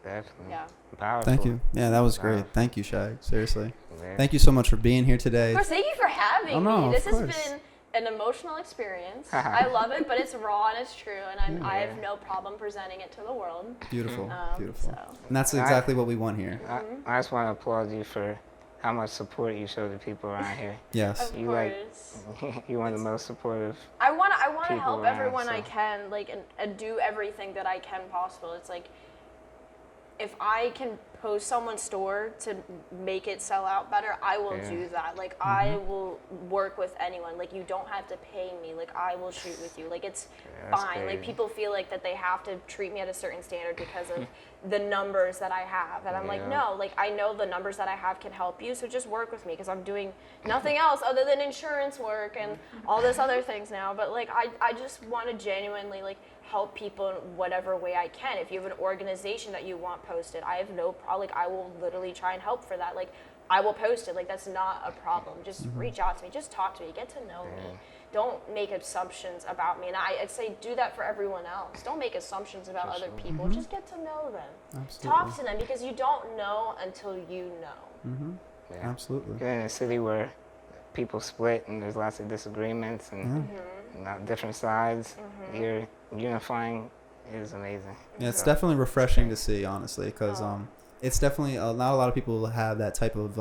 Definitely. yeah. Powerful. Thank you. Yeah, that was great. Wow. Thank you, Shag. Seriously. Yeah. Thank you so much for being here today. Of course, thank you for having Oh, no, me. of This has course. been an emotional experience. I love it, but it's raw and it's true, and I have Yeah. no problem presenting it to the world. Beautiful. Beautiful. So. And that's exactly what we want here. I just want to applaud you for how much support you show the people around here. Yes. Of You course. You're one of the most supportive. I want to people help around, everyone I so. can, like, and do everything that I can possible. It's like, if I can post someone's store to make it sell out better, I will do that. Like, I will work with anyone. Like, you don't have to pay me. Like, I will shoot with you. Like, it's that's fine. Like, crazy. people feel like that they have to treat me at a certain standard because of the numbers that I have. And I'm like, Yeah. no, like, I know the numbers that I have can help you, so just work with me, because I'm doing nothing else other than insurance work and all this other things now. But, like, I just want to genuinely, like, help people in whatever way I can. If you have an organization that you want posted, I have no problem. Like, I will literally try and help for that. Like, I will post it. Like, that's not a problem. Just reach out to me. Just talk to me. Get to know me. Don't make assumptions about me. And I'd say do that for everyone else. Don't make assumptions about other people. Just get to know them. Absolutely. Talk to them, because you don't know until you know. Yeah. Absolutely. You're in a city where people split and there's lots of disagreements and different sides. You're unifying is amazing. Yeah, it's So, definitely refreshing to see, honestly, because it's definitely not a lot of people have that type of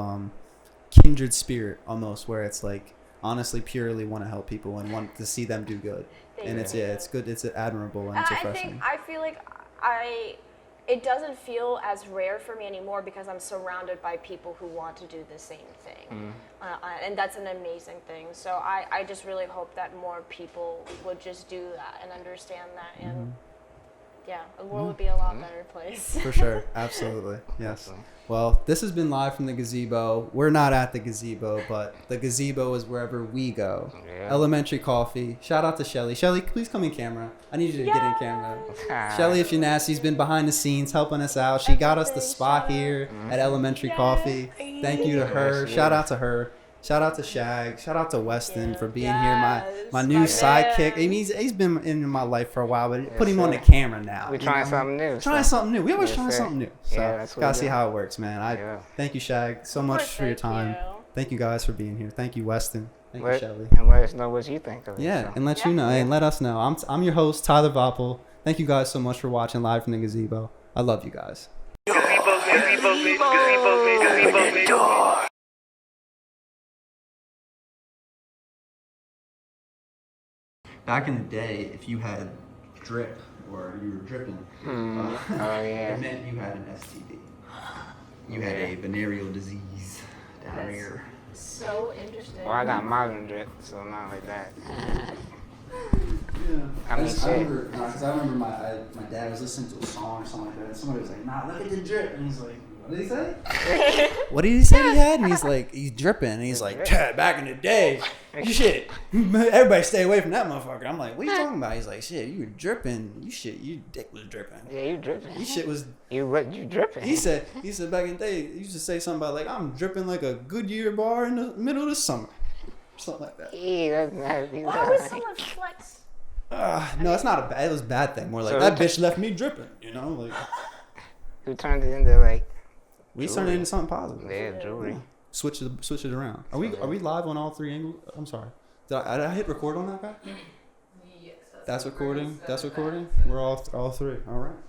kindred spirit almost, where it's like honestly purely want to help people and want to see them do good. Thank And it's you. it's good, it's admirable, and And it's I refreshing. think I feel like it doesn't feel as rare for me anymore because I'm surrounded by people who want to do the same thing, and that's an amazing thing. So I just really hope that more people would just do that and understand that, and yeah, the world would be a lot better place. For sure. Absolutely. Yes. Definitely. Well, this has been live from the gazebo. We're not at the gazebo, but the gazebo is wherever we go. Yeah. Elementary Coffee. Shout out to Shelly. Shelly, please come in camera. I need you to get in camera. Shelly, if you're nasty, has been behind the scenes helping us out. She got us the spot here at Elementary Coffee. Thank you to her. Yes, Shout yes. out to her. Shout out to Shag. Shout out to Weston for being here. Yes, My new my sidekick. I man. mean, he's been in my life for a while, but put him sir. on the camera now. We're you trying know? something new. Trying so. something new. We always Yes, trying sir. something new. So Yeah, that's what gotta we see do. how it works, man. Yeah. Thank you, Shag, so Of much course, for your thank time. you. Thank you guys for being here. Thank you, Weston. Thank you, Shelly. And let us know what you think of it. Yeah, so. and let you know, and let us know. I'm your host, Tyler Vaupel. Thank you guys so much for watching live from the gazebo. I love you guys. Back in the day, if you had drip or you were dripping, it meant you had an STD. You had a venereal disease down here. So interesting. Well, I got modern drip, so not like that. Yeah. I mean, shit. I remember my dad was listening to a song or something like that, and somebody was like, "Nah, look at the drip," and he's like, "What did he say? What did he say he had?" And he's like, "He's dripping," and he's like, "Back in the day, shit, everybody stay away from that motherfucker." I'm like, "What are you talking about?" He's like, "Shit, you were dripping. Your dick was dripping. Yeah, you dripping. Your shit was." You dripping. He said back in the day, he used to say something about like, "I'm dripping like a Goodyear bar in the middle of the summer," something like that. Yeah, that's not. Why would someone flex? No, it's not a bad. It was a bad thing. More like So that bitch left me dripping. You know, like Who turned it into like? we turned it into something positive. Yeah, jewelry. Switch it around. Are we live on all three angles? I'm sorry. Did I hit record on that guy? Yes, That's recording. That's recording. We're all three. All right.